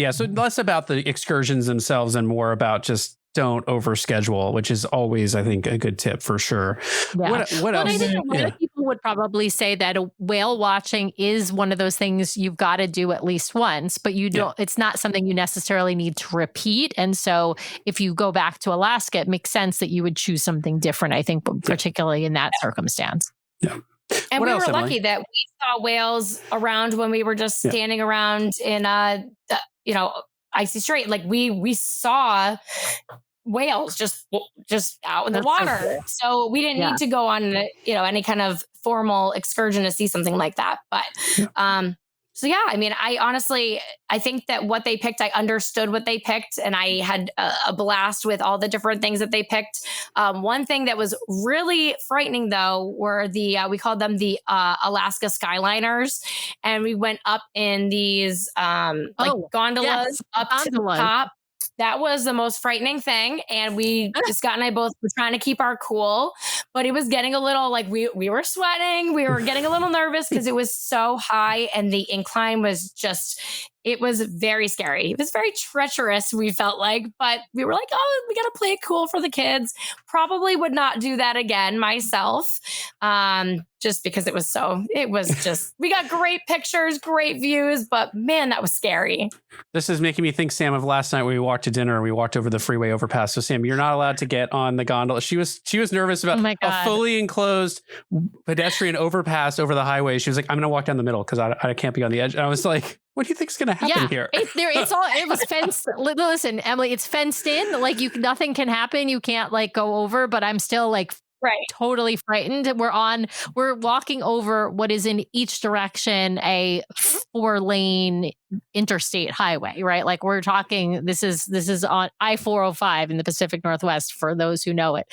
so less about the excursions themselves and more about just don't overschedule, which is always, I think, a good tip for sure. Yeah. What else? I think a lot of people would probably say that whale watching is one of those things you've got to do at least once, but you don't, it's not something you necessarily need to repeat. And so if you go back to Alaska, it makes sense that you would choose something different, I think, particularly in that circumstance. Yeah. And we were lucky that we saw whales around when we were just standing around in, Icy Strait. Like we saw whales just out in the water. So we didn't need to go on, any kind of formal excursion to see something like that. But, I mean, I think that what they picked, I understood what they picked and I had a blast with all the different things that they picked. One thing that was really frightening though, were we called them the Alaska Skyliners. And we went up in these gondolas up to the top. That was the most frightening thing. And Scott and I both were trying to keep our cool, but it was getting a little like we were sweating. We were getting a little nervous because it was so high and the incline was just it was very scary. It was very treacherous, we felt like, but we were like, oh, we got to play it cool for the kids. Probably would not do that again myself. Just because we got great pictures, great views, but man, that was scary. This is making me think, Sam, of last night when we walked to dinner. We walked over the freeway overpass. So, Sam, you're not allowed to get on the gondola. She was nervous about a fully enclosed pedestrian overpass over the highway. She was like, I'm going to walk down the middle because I can't be on the edge. And I was like, what do you think is going to happen here? It was fenced. Listen, Emily, it's fenced in. Like nothing can happen. You can't like go over, but I'm still like totally frightened. We're walking over what is in each direction a 4-lane interstate highway, right? Like we're talking, this is on I-405 in the Pacific Northwest for those who know it.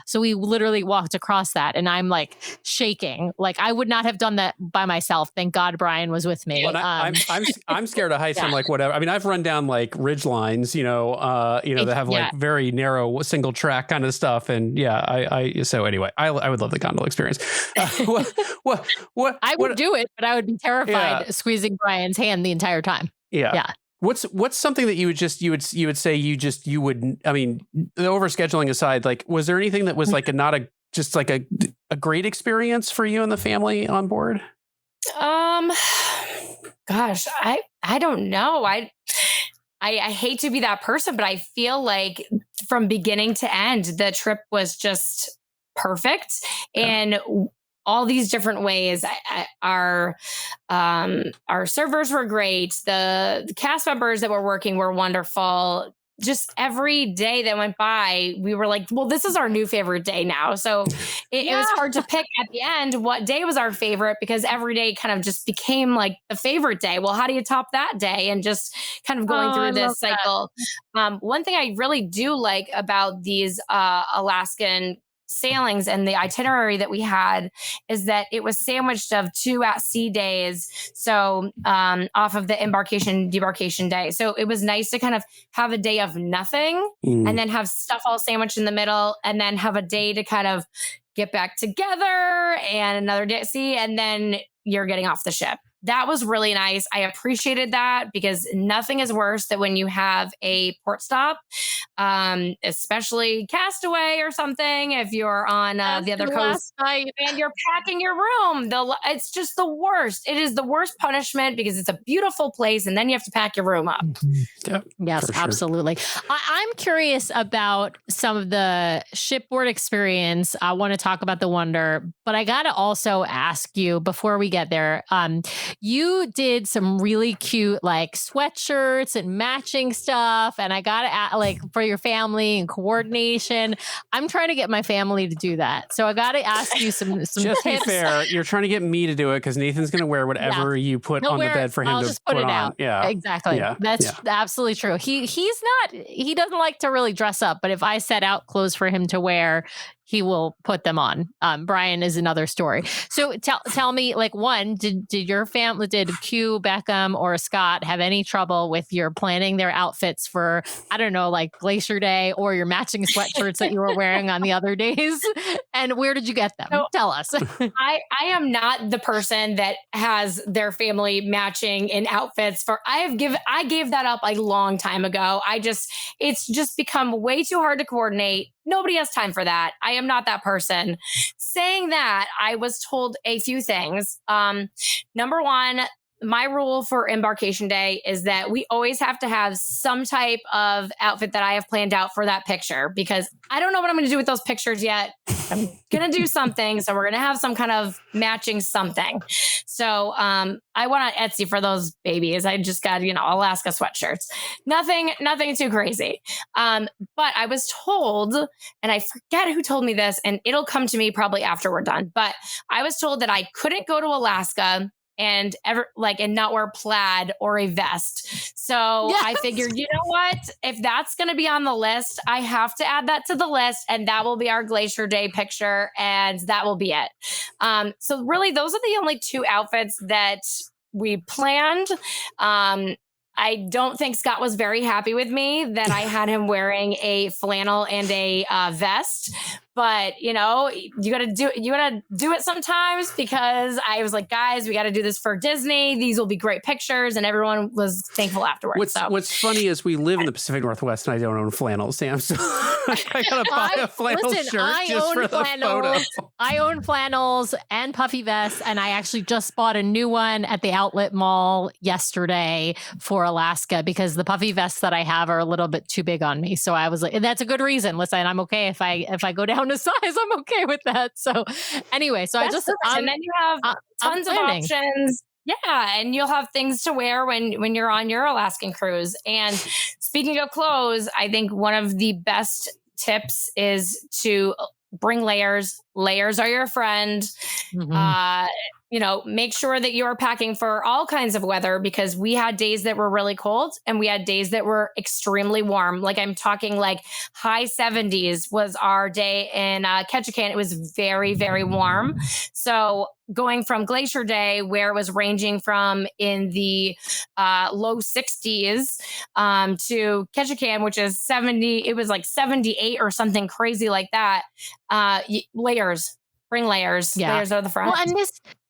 So we literally walked across that and I'm like shaking. Like I would not have done that by myself. Thank God Brian was with me. Well, I'm scared of heights. I'm like, whatever. I mean, I've run down like ridge lines, that have like very narrow single track kind of stuff. And so anyway, I would love the gondola experience. What I would do it, but I would be terrified squeezing Brian's hand the entire time. Yeah. What's something that you would say I mean, the overscheduling aside, like, was there anything that was like a great experience for you and the family on board? Gosh, I don't know. I hate to be that person, but I feel like from beginning to end, the trip was just perfect. And all these different ways. Our servers were great. The cast members that were working were wonderful. Just every day that went by, we were like, well, this is our new favorite day now. So it was hard to pick at the end what day was our favorite because every day kind of just became like the favorite day. Well, how do you top that day? And just kind of going through this cycle. One thing I really do like about these Alaskan sailings and the itinerary that we had is that it was sandwiched of 2 at-sea days. So off of the embarkation, debarkation day. So it was nice to kind of have a day of nothing and then have stuff all sandwiched in the middle and then have a day to kind of get back together and another day at sea. And then you're getting off the ship. That was really nice. I appreciated that because nothing is worse than when you have a port stop, especially Castaway or something. If you're on the other coast and you're packing your room, it's just the worst. It is the worst punishment because it's a beautiful place and then you have to pack your room up. Yep, yes, absolutely. I'm curious about some of the shipboard experience. I want to talk about the Wonder, but I got to also ask you before we get there, you did some really cute like sweatshirts and matching stuff. And I got to like for your family and coordination. I'm trying to get my family to do that. So I got to ask you some just tips. Be fair. You're trying to get me to do it because Nathan's going to wear whatever you put on the bed for him to put it on. Out. Yeah, exactly. Yeah. That's absolutely true. He doesn't like to really dress up, but if I set out clothes for him to wear, he will put them on. Brian is another story. So tell me, like, one, did your family, did Q, Beckham, or Scott have any trouble with your planning their outfits for, I don't know, like Glacier Day or your matching sweatshirts that you were wearing on the other days? And where did you get them? So, tell us. I am not the person that has their family matching in outfits for, I gave that up a long time ago. It's just become way too hard to coordinate. Nobody has time for that. I am not that person. Saying that, I was told a few things. Number one, my rule for embarkation day is that we always have to have some type of outfit that I have planned out for that picture because I don't know what I'm going to do with those pictures yet. I'm going to do something. So we're going to have some kind of matching something. So I went on Etsy for those babies. I just got, Alaska sweatshirts. Nothing too crazy. But I was told, and I forget who told me this, and it'll come to me probably after we're done. But I was told that I couldn't go to Alaska and not wear plaid or a vest. So I figured, you know what? If that's going to be on the list, I have to add that to the list and that will be our Glacier Day picture and that will be it. So really those are the only 2 outfits that we planned. I don't think Scott was very happy with me that I had him wearing a flannel and a vest, but you gotta do it sometimes, because I was like, guys, we got to do this for Disney. These will be great pictures. And everyone was thankful afterwards. What's funny is we live in the Pacific Northwest and I don't own flannels, Sam. So I gotta buy a flannel shirt just for the photo. I own flannels and puffy vests, and I actually just bought a new one at the outlet mall yesterday for Alaska, because the puffy vests that I have are a little bit too big on me. So I was like, and that's a good reason. Listen, I'm okay if I go down a size, I'm okay with that. So anyway, so and then you have tons of options. Yeah, and you'll have things to wear when you're on your Alaskan cruise. And speaking of clothes, I think one of the best tips is to bring layers. Layers are your friend. Mm-hmm. Make sure that you're packing for all kinds of weather, because we had days that were really cold and we had days that were extremely warm. Like I'm talking like high 70s was our day in Ketchikan. It was very, very warm. So going from Glacier Day, where it was ranging from in the low 60s to Ketchikan, which is 70, it was like 78 or something crazy like that. Layers, bring layers. Yeah. Layers are the front. Well, and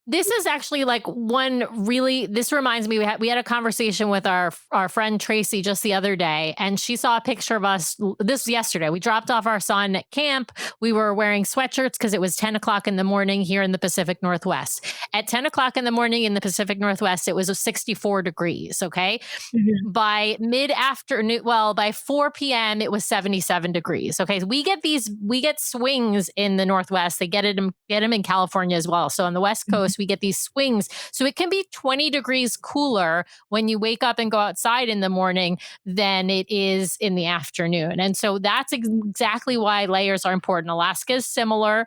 this is actually like this reminds me, we had a conversation with our friend Tracy just the other day, and she saw a picture of us. This was yesterday. We dropped off our son at camp. We were wearing sweatshirts because it was 10 o'clock in the morning here in the Pacific Northwest. At 10 o'clock in the morning in the Pacific Northwest, it was 64 degrees. Okay. Mm-hmm. By mid-afternoon, by 4 p.m., it was 77 degrees. Okay. So we get swings in the Northwest. They get them in California as well. So on the West Coast, we get these swings. So it can be 20 degrees cooler when you wake up and go outside in the morning than it is in the afternoon. And so that's exactly why layers are important. Alaska is similar.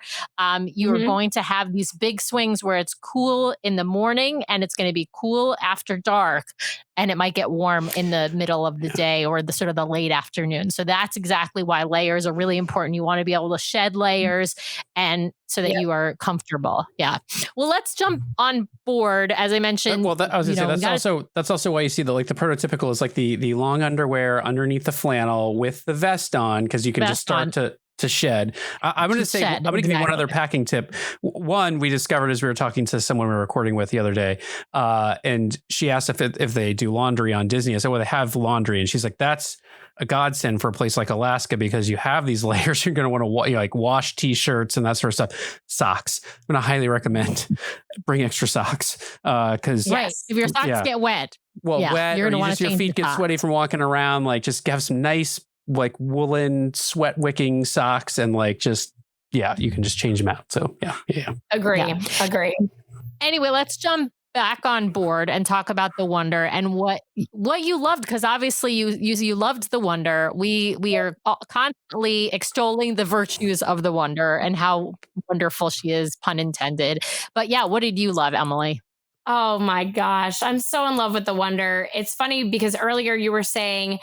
You are going to have these big swings where it's cool in the morning and it's going to be cool after dark. And it might get warm in the middle of the day or the sort of the late afternoon. So that's exactly why layers are really important. You want to be able to shed layers and so that you are comfortable. Yeah. Well, let's jump on board. As I mentioned, I was going to say that's also why you see the prototypical is like the long underwear underneath the flannel with the vest on, because you can just start to shed. I'm going to give you one other packing tip. One we discovered as we were talking to someone we were recording with the other day, and she asked if they do laundry on Disney. I said, well, they have laundry, and she's like, that's a godsend for a place like Alaska, because you have these layers. You're going to want to wash t-shirts and that sort of stuff. Socks. I'm going to highly recommend bring extra socks, because if your socks get wet, wet, you're going to your feet get sweaty from walking around. Like just have some nice woolen sweat wicking socks, and you can just change them out. So Agree. Anyway, let's jump back on board and talk about the Wonder and what you loved, because obviously you loved the Wonder. We are constantly extolling the virtues of the Wonder and how wonderful she is, pun intended. But what did you love, Emily? Oh my gosh, I'm so in love with the Wonder. It's funny because earlier you were saying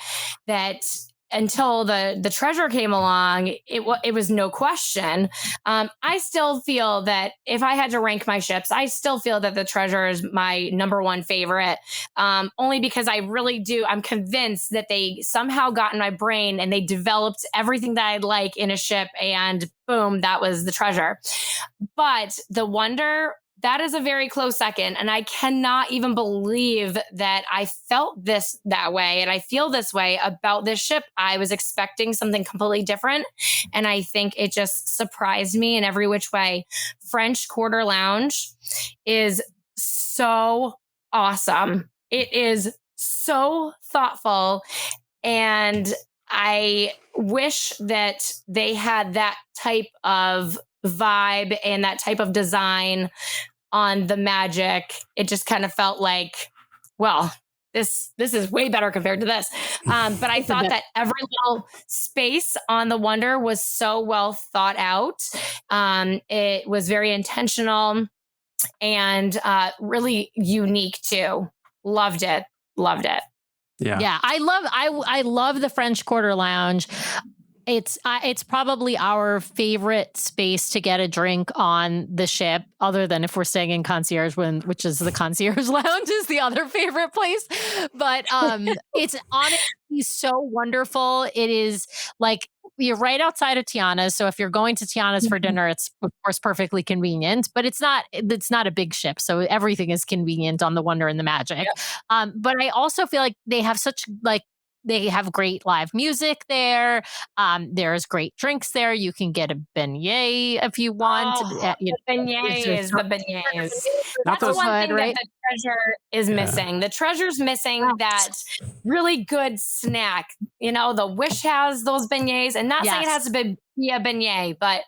that until the treasure came along, it was no question. I still feel that if I had to rank my ships, I still feel that the treasure is my number one favorite. Only because I really do. I'm convinced that they somehow got in my brain and they developed everything that I'd like in a ship, and boom, that was the treasure. But the Wonder, that is a very close second. And I cannot even believe that I felt that way. And I feel this way about this ship. I was expecting something completely different. And I think it just surprised me in every which way. French Quarter Lounge is so awesome. It is so thoughtful. And I wish that they had that type of vibe and that type of design on the Magic. It just kind of felt like, well, this is way better compared to this. But I thought that every little space on the Wonder was so well thought out. It was very intentional and really unique too. Loved it. Yeah. I love the French Quarter Lounge. It's probably our favorite space to get a drink on the ship, other than if we're staying in concierge, which is the concierge lounge is the other favorite place. But it's honestly so wonderful. It is like you're right outside of Tiana's. So if you're going to Tiana's for dinner, it's of course perfectly convenient, but it's not a big ship. So everything is convenient on the Wonder and the Magic. But I also feel like they have they have great live music there. There's great drinks there. You can get a beignet if you want. The beignets. Not That's those, one thing right? that the treasure is missing. The treasure's missing that really good snack. The Wish has those beignets, and not saying it has to be a beignet, but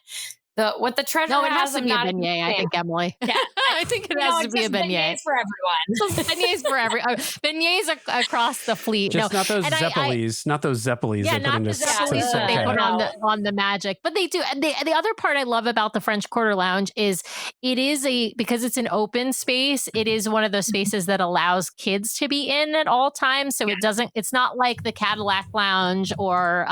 what the treasure it has to be a beignet, I think, Emily. Yeah. I think it has to be a beignet. Beignets for everyone. Beignets for beignets across the fleet. Just not those Zeppelis, not those Zeppelis. Yeah, not the Zeppelis that they put on the Magic. But they do. And the other part I love about the French Quarter Lounge is because it's an open space, it is one of those spaces that allows kids to be in at all times. So it's not like the Cadillac Lounge or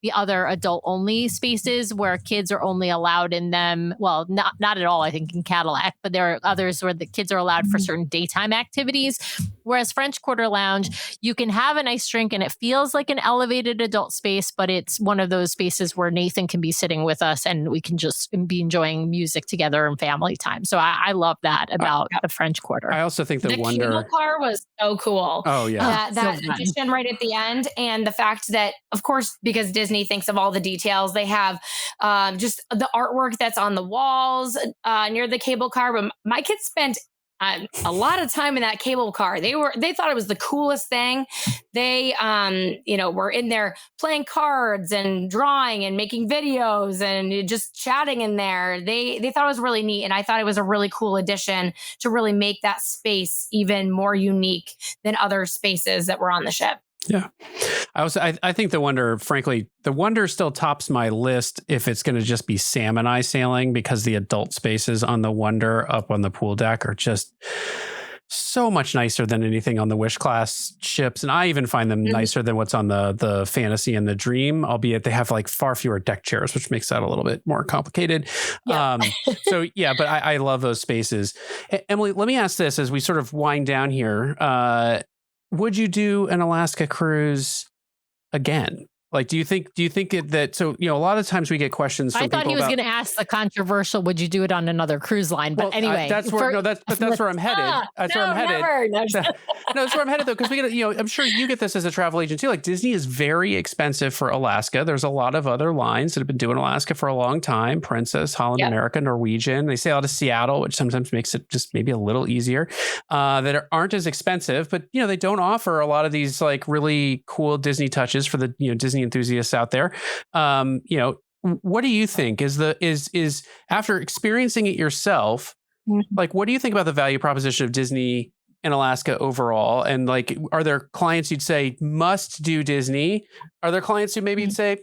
the other adult only spaces where kids are only allowed in them. Well, not at all, I think, in Cadillac, but there are others where the kids are allowed for certain daytime activities. Whereas French Quarter Lounge, you can have a nice drink and it feels like an elevated adult space, but it's one of those spaces where Nathan can be sitting with us and we can just be enjoying music together and family time. So I love that about the French Quarter. I also think the Wonder cable car was so cool. Oh yeah, that addition right at the end, and the fact that, of course, because Disney thinks of all the details, they have just the artwork that's on the walls near the cable car. But my kids spent a lot of time in that cable car. They thought it was the coolest thing. They were in there playing cards and drawing and making videos and just chatting in there. They thought it was really neat, and I thought it was a really cool addition to really make that space even more unique than other spaces that were on the ship. Yeah. I think the Wonder still tops my list if it's going to just be salmon eye sailing, because the adult spaces on the Wonder up on the pool deck are just so much nicer than anything on the Wish class ships. And I even find them nicer than what's on the Fantasy and the Dream, albeit they have like far fewer deck chairs, which makes that a little bit more complicated. Yeah. But I love those spaces. Emily, let me ask this as we sort of wind down here. Would you do an Alaska cruise again? Like, do you think that, so, a lot of times we get questions from I thought he was going to ask the controversial, would you do it on another cruise line? But anyway. That's where I'm headed. That's where I'm headed. Never. No, that's where I'm headed, though, because we get, I'm sure you get this as a travel agent too. Like, Disney is very expensive for Alaska. There's a lot of other lines that have been doing Alaska for a long time. Princess, Holland America, Norwegian. They sail out of Seattle, which sometimes makes it just maybe a little easier, that aren't as expensive, but, they don't offer a lot of these like really cool Disney touches for the, Disney enthusiasts out there. What do you think is after experiencing it yourself, like, what do you think about the value proposition of Disney in Alaska overall? And like, are there clients you'd say must do Disney? Are there clients who maybe you'd say,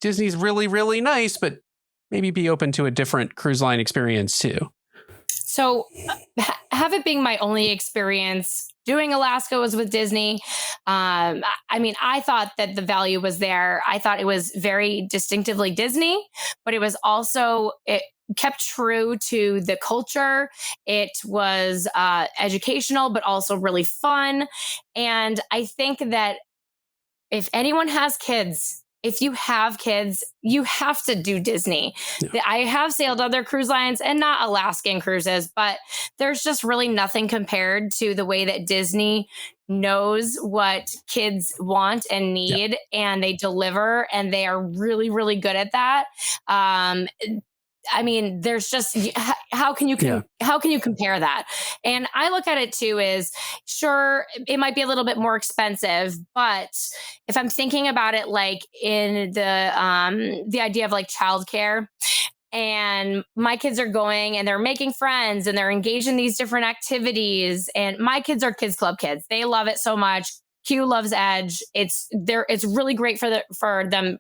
Disney's really, really nice, but maybe be open to a different cruise line experience too? So have it being my only experience doing Alaska was with Disney. I thought that the value was there. I thought it was very distinctively Disney, but it was also, it kept true to the culture. It was educational, but also really fun. And I think that if anyone has kids, if you have kids, you have to do Disney. Yeah. I have sailed other cruise lines and not Alaskan cruises, but there's just really nothing compared to the way that Disney knows what kids want and need, and they deliver, and they are really, really good at that. There's just, how can you compare that? And I look at it too as, sure, it might be a little bit more expensive, but if I'm thinking about it, like in the idea of like childcare, and my kids are going and they're making friends and they're engaged in these different activities, and my kids are kids club kids. They love it so much. Q loves Edge. It's really great for them.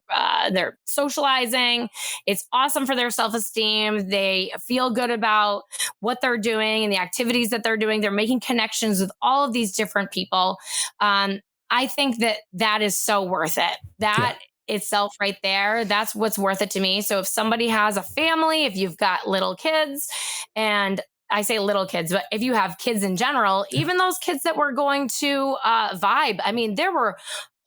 They're socializing. It's awesome for their self-esteem. They feel good about what they're doing and the activities that they're doing. They're making connections with all of these different people. I think that is so worth it. That itself right there, that's what's worth it to me. So if somebody has a family, if you've got little kids, and I say little kids, but if you have kids in general, even those kids that were going to Vibe, there were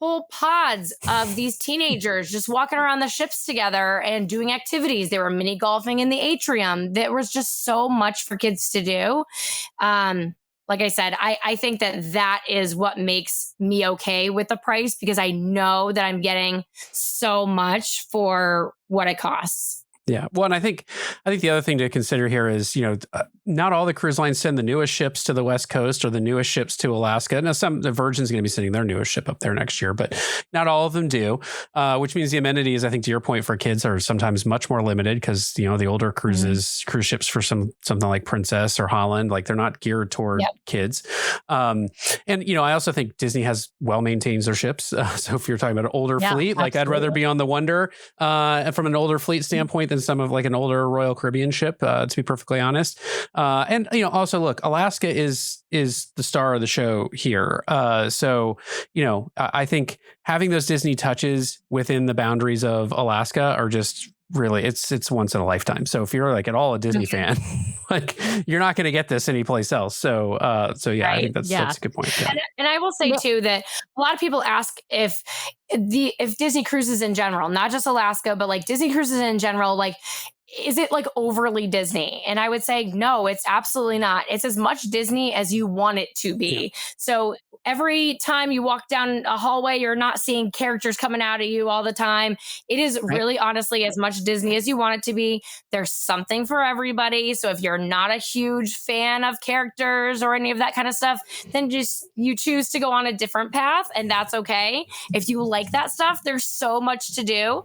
whole pods of these teenagers just walking around the ships together and doing activities. They were mini golfing in the atrium. There was just so much for kids to do. Like I said, I think that is what makes me okay with the price, because I know that I'm getting so much for what it costs. Yeah. Well, and I think the other thing to consider here is, not all the cruise lines send the newest ships to the West Coast or the newest ships to Alaska. Now, the Virgin's going to be sending their newest ship up there next year, but not all of them do, which means the amenities, I think, to your point, for kids are sometimes much more limited because, the older cruise ships for something like Princess or Holland, like they're not geared toward kids. And, I also think Disney has well-maintained their ships. So if you're talking about an older fleet, like I'd rather be on the Wonder from an older fleet standpoint than some of like an older Royal Caribbean ship, to be perfectly honest. And also look, Alaska is the star of the show here. So I think having those Disney touches within the boundaries of Alaska are just really, it's once in a lifetime. So if you're like at all a Disney fan, like you're not going to get this anyplace else. So yeah, right. I think that's a good point. Yeah. And I will say too that a lot of people ask if Disney cruises in general, not just Alaska, but like Disney cruises in general, like, is it like overly Disney? And I would say, no, it's absolutely not. It's as much Disney as you want it to be. Yeah. So every time you walk down a hallway, you're not seeing characters coming out at you all the time. It is really, honestly, as much Disney as you want it to be. There's something for everybody. So if you're not a huge fan of characters or any of that kind of stuff, then just you choose to go on a different path, and that's okay. If you like that stuff, there's so much to do.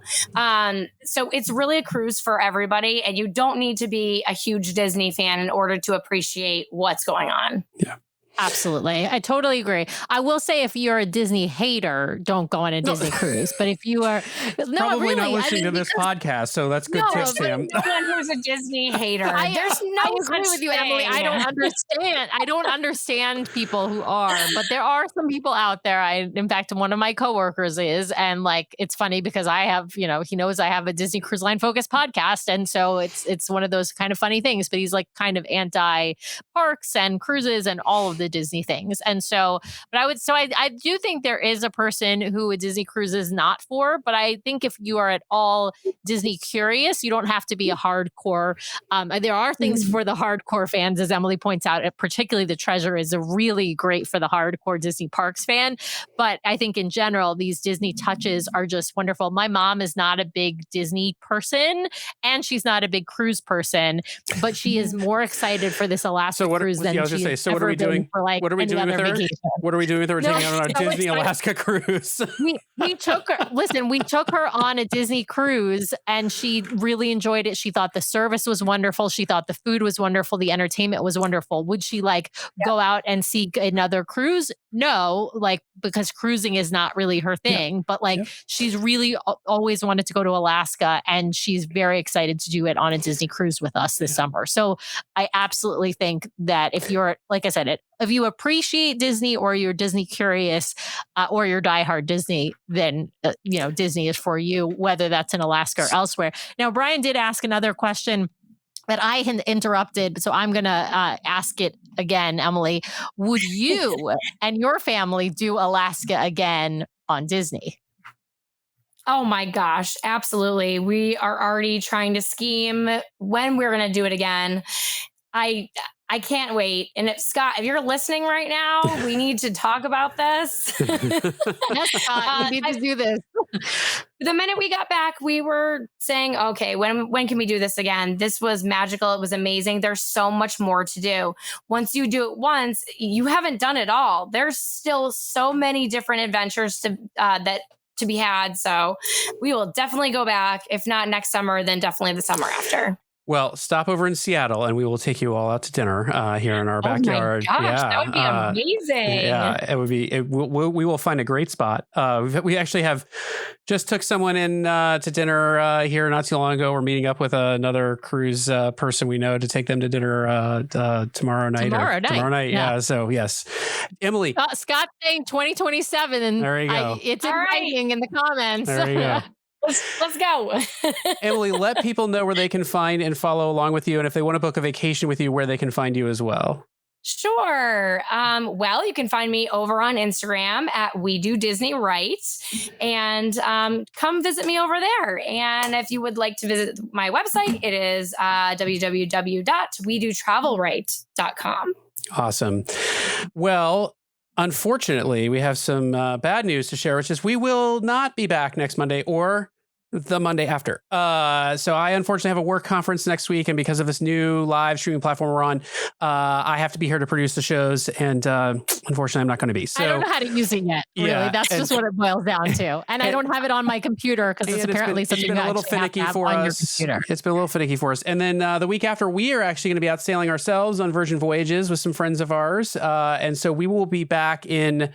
So it's really a cruise for everybody. And you don't need to be a huge Disney fan in order to appreciate what's going on. Yeah. Absolutely. I totally agree. I will say if you're a Disney hater, don't go on a Disney cruise. But if you are probably not listening to this podcast, so that's good tips, Tim. Someone who's a Disney hater. There's no I agree with you, Emily. I don't understand people who are, but there are some people out there. In fact, one of my coworkers is, and like it's funny because I have, he knows I have a Disney Cruise Line focused podcast, and so it's one of those kind of funny things. But he's like kind of anti parks and cruises and all of the Disney things. And so, but I do think there is a person who a Disney cruise is not for, but I think if you are at all Disney curious, you don't have to be a hardcore. There are things for the hardcore fans, as Emily points out, particularly the Treasure is really great for the hardcore Disney parks fan. But I think in general, these Disney touches are just wonderful. My mom is not a big Disney person and she's not a big cruise person, but she is more excited for this Alaska cruise than she is. So what are we doing? What are we doing with her? What are we doing with her? We're taking her on a Disney Alaska cruise. we took her. Listen, we took her on a Disney cruise, and she really enjoyed it. She thought the service was wonderful. She thought the food was wonderful. The entertainment was wonderful. Would she go out and seek another cruise? No, because cruising is not really her thing. But she's really always wanted to go to Alaska, and she's very excited to do it on a Disney cruise with us this summer. So I absolutely think that if you're, like I said, if you appreciate Disney or you're Disney curious or you're diehard Disney, then, Disney is for you, whether that's in Alaska or elsewhere. Now, Brian did ask another question that I had interrupted. So I'm going to ask it again, Emily. Would you and your family do Alaska again on Disney? Oh my gosh, absolutely. We are already trying to scheme when we're going to do it again. I can't wait. And if you're listening right now, we need to talk about this. Yes, Scott, we need to do this. The minute we got back, we were saying, okay, when can we do this again? This was magical. It was amazing. There's so much more to do. Once you do it once, you haven't done it all. There's still so many different adventures to be had. So we will definitely go back. If not next summer, then definitely the summer after. Well, stop over in Seattle and we will take you all out to dinner here in our backyard. Oh my gosh, that would be amazing. Yeah, it would be. We will find a great spot. We actually just took someone in to dinner here not too long ago. We're meeting up with another cruise person we know to take them to dinner tomorrow night. Tomorrow night. Yeah. So yes, Emily. Scott's saying 2027, and there you go. It's writing in the comments. There you go. Let's go. Emily, let people know where they can find and follow along with you. And if they want to book a vacation with you, where they can find you as well. Sure. Well, you can find me over on Instagram at We Do Disney Right, and come visit me over there. And if you would like to visit my website, it is www.wedotravelright.com. Awesome. Well, unfortunately, we have some bad news to share, which is we will not be back next Monday or the Monday after. So I unfortunately have a work conference next week, and because of this new live streaming platform we're on, I have to be here to produce the shows, and unfortunately I'm not going to be. So I don't know how to use it yet. Really, that's just what it boils down to. And I don't have it on my computer because it's apparently something a little finicky for us. It's been a little finicky for us. And then the week after, we are actually going to be out sailing ourselves on Virgin Voyages with some friends of ours, and so we will be back in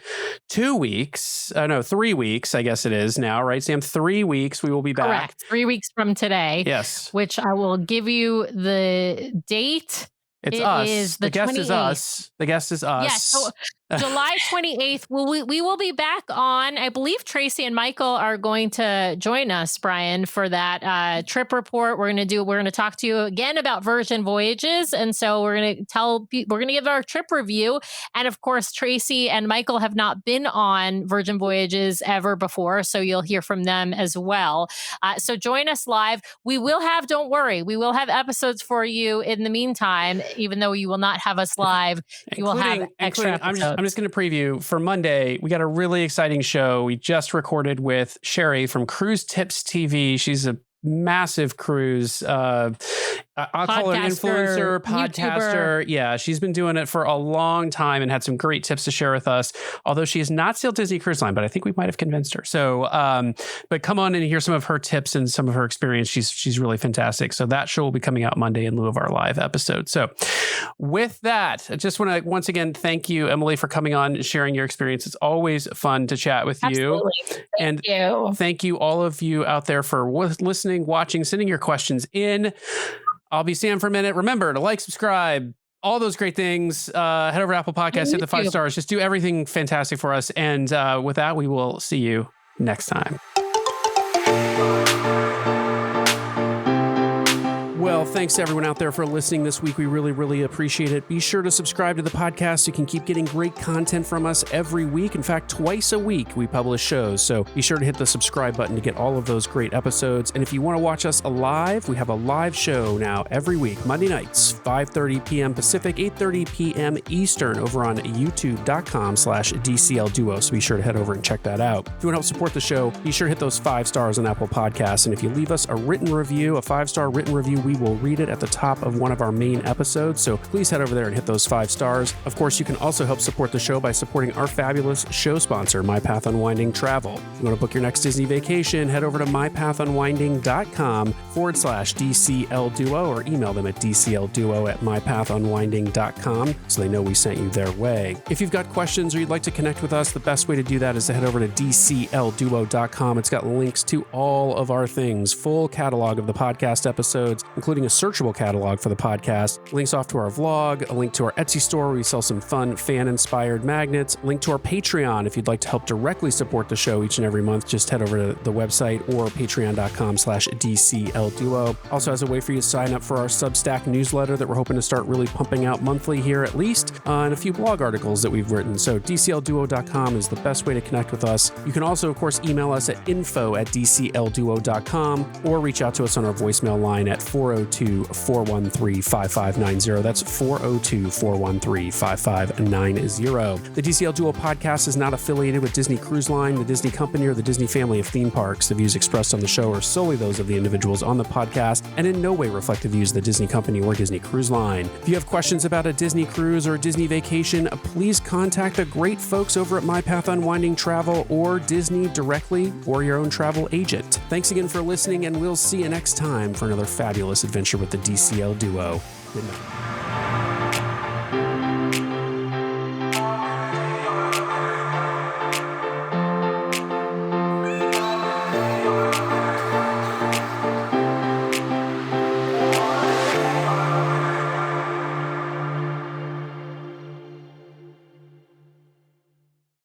2 weeks. 3 weeks, I guess it is now, right, Sam? 3 weeks. We will be back. Correct. 3 weeks from today. Yes. Which I will give you the date. It's us. The guest 28th. Is us. The guest is us. Yes. So July 28th, we will be back on. I believe Tracy and Michael are going to join us, Brian, for that trip report. We're going to talk to you again about Virgin Voyages. And so we're going to give our trip review. And of course, Tracy and Michael have not been on Virgin Voyages ever before. So you'll hear from them as well. So join us live. Don't worry, we will have episodes for you in the meantime, even though you will not have us live. You will have extra episodes. I'm just going to preview for Monday. We got a really exciting show. We just recorded with Sherry from Cruise Tips TV. She's a massive cruise I'll call her an influencer, podcaster. YouTuber. Yeah, she's been doing it for a long time and had some great tips to share with us. Although she has not sailed Disney Cruise Line, but I think we might have convinced her. So, but come on and hear some of her tips and some of her experience. She's really fantastic. So that show will be coming out Monday in lieu of our live episode. So with that, I just want to once again thank you, Emily, for coming on and sharing your experience. It's always fun to chat with you. Thank you. Thank you all of you out there for listening, watching, sending your questions in. I'll be Sam for a minute. Remember to like, subscribe, all those great things. Head over to Apple Podcasts, hit the 5 stars. Just do everything fantastic for us. And with that, we will see you next time. Well, thanks to everyone out there for listening this week. We really, really appreciate it. Be sure to subscribe to the podcast so you can keep getting great content from us every week. In fact, twice a week we publish shows. So be sure to hit the subscribe button to get all of those great episodes. And if you want to watch us live, we have a live show now every week, Monday nights, 5:30 p.m. Pacific, 8:30 p.m. Eastern over on youtube.com/DCL Duo. So be sure to head over and check that out. If you want to help support the show, be sure to hit those 5 stars on Apple Podcasts. And if you leave us a written review, a 5-star written review, we will read it at the top of one of our main episodes. So please head over there and hit those 5 stars. Of course, you can also help support the show by supporting our fabulous show sponsor, My Path Unwinding Travel. If you want to book your next Disney vacation, head over to mypathunwinding.com/DCL Duo or email them at dclduo@mypathunwinding.com so they know we sent you their way. If you've got questions or you'd like to connect with us, the best way to do that is to head over to dclduo.com. It's got links to all of our things, full catalog of the podcast episodes, including a searchable catalog for the podcast, links off to our vlog, a link to our Etsy store where we sell some fun fan-inspired magnets, link to our Patreon if you'd like to help directly support the show each and every month. Just head over to the website or patreon.com/DCL Duo. Also has a way for you to sign up for our Substack newsletter that we're hoping to start really pumping out monthly here at least, and a few blog articles that we've written. So DCLduo.com is the best way to connect with us. You can also, of course, email us at info@DCLduo.com or reach out to us on our voicemail line at 402-413-5590. That's 402-413-5590. The DCL Duo Podcast is not affiliated with Disney Cruise Line, the Disney Company, or the Disney family of theme parks. The views expressed on the show are solely those of the individuals on the podcast and in no way reflect the views of the Disney Company or Disney Cruise Line. If you have questions about a Disney cruise or a Disney vacation, please contact the great folks over at My Path Unwinding Travel or Disney directly or your own travel agent. Thanks again for listening, and we'll see you next time for another fabulous adventure with the DCL Duo. Good night.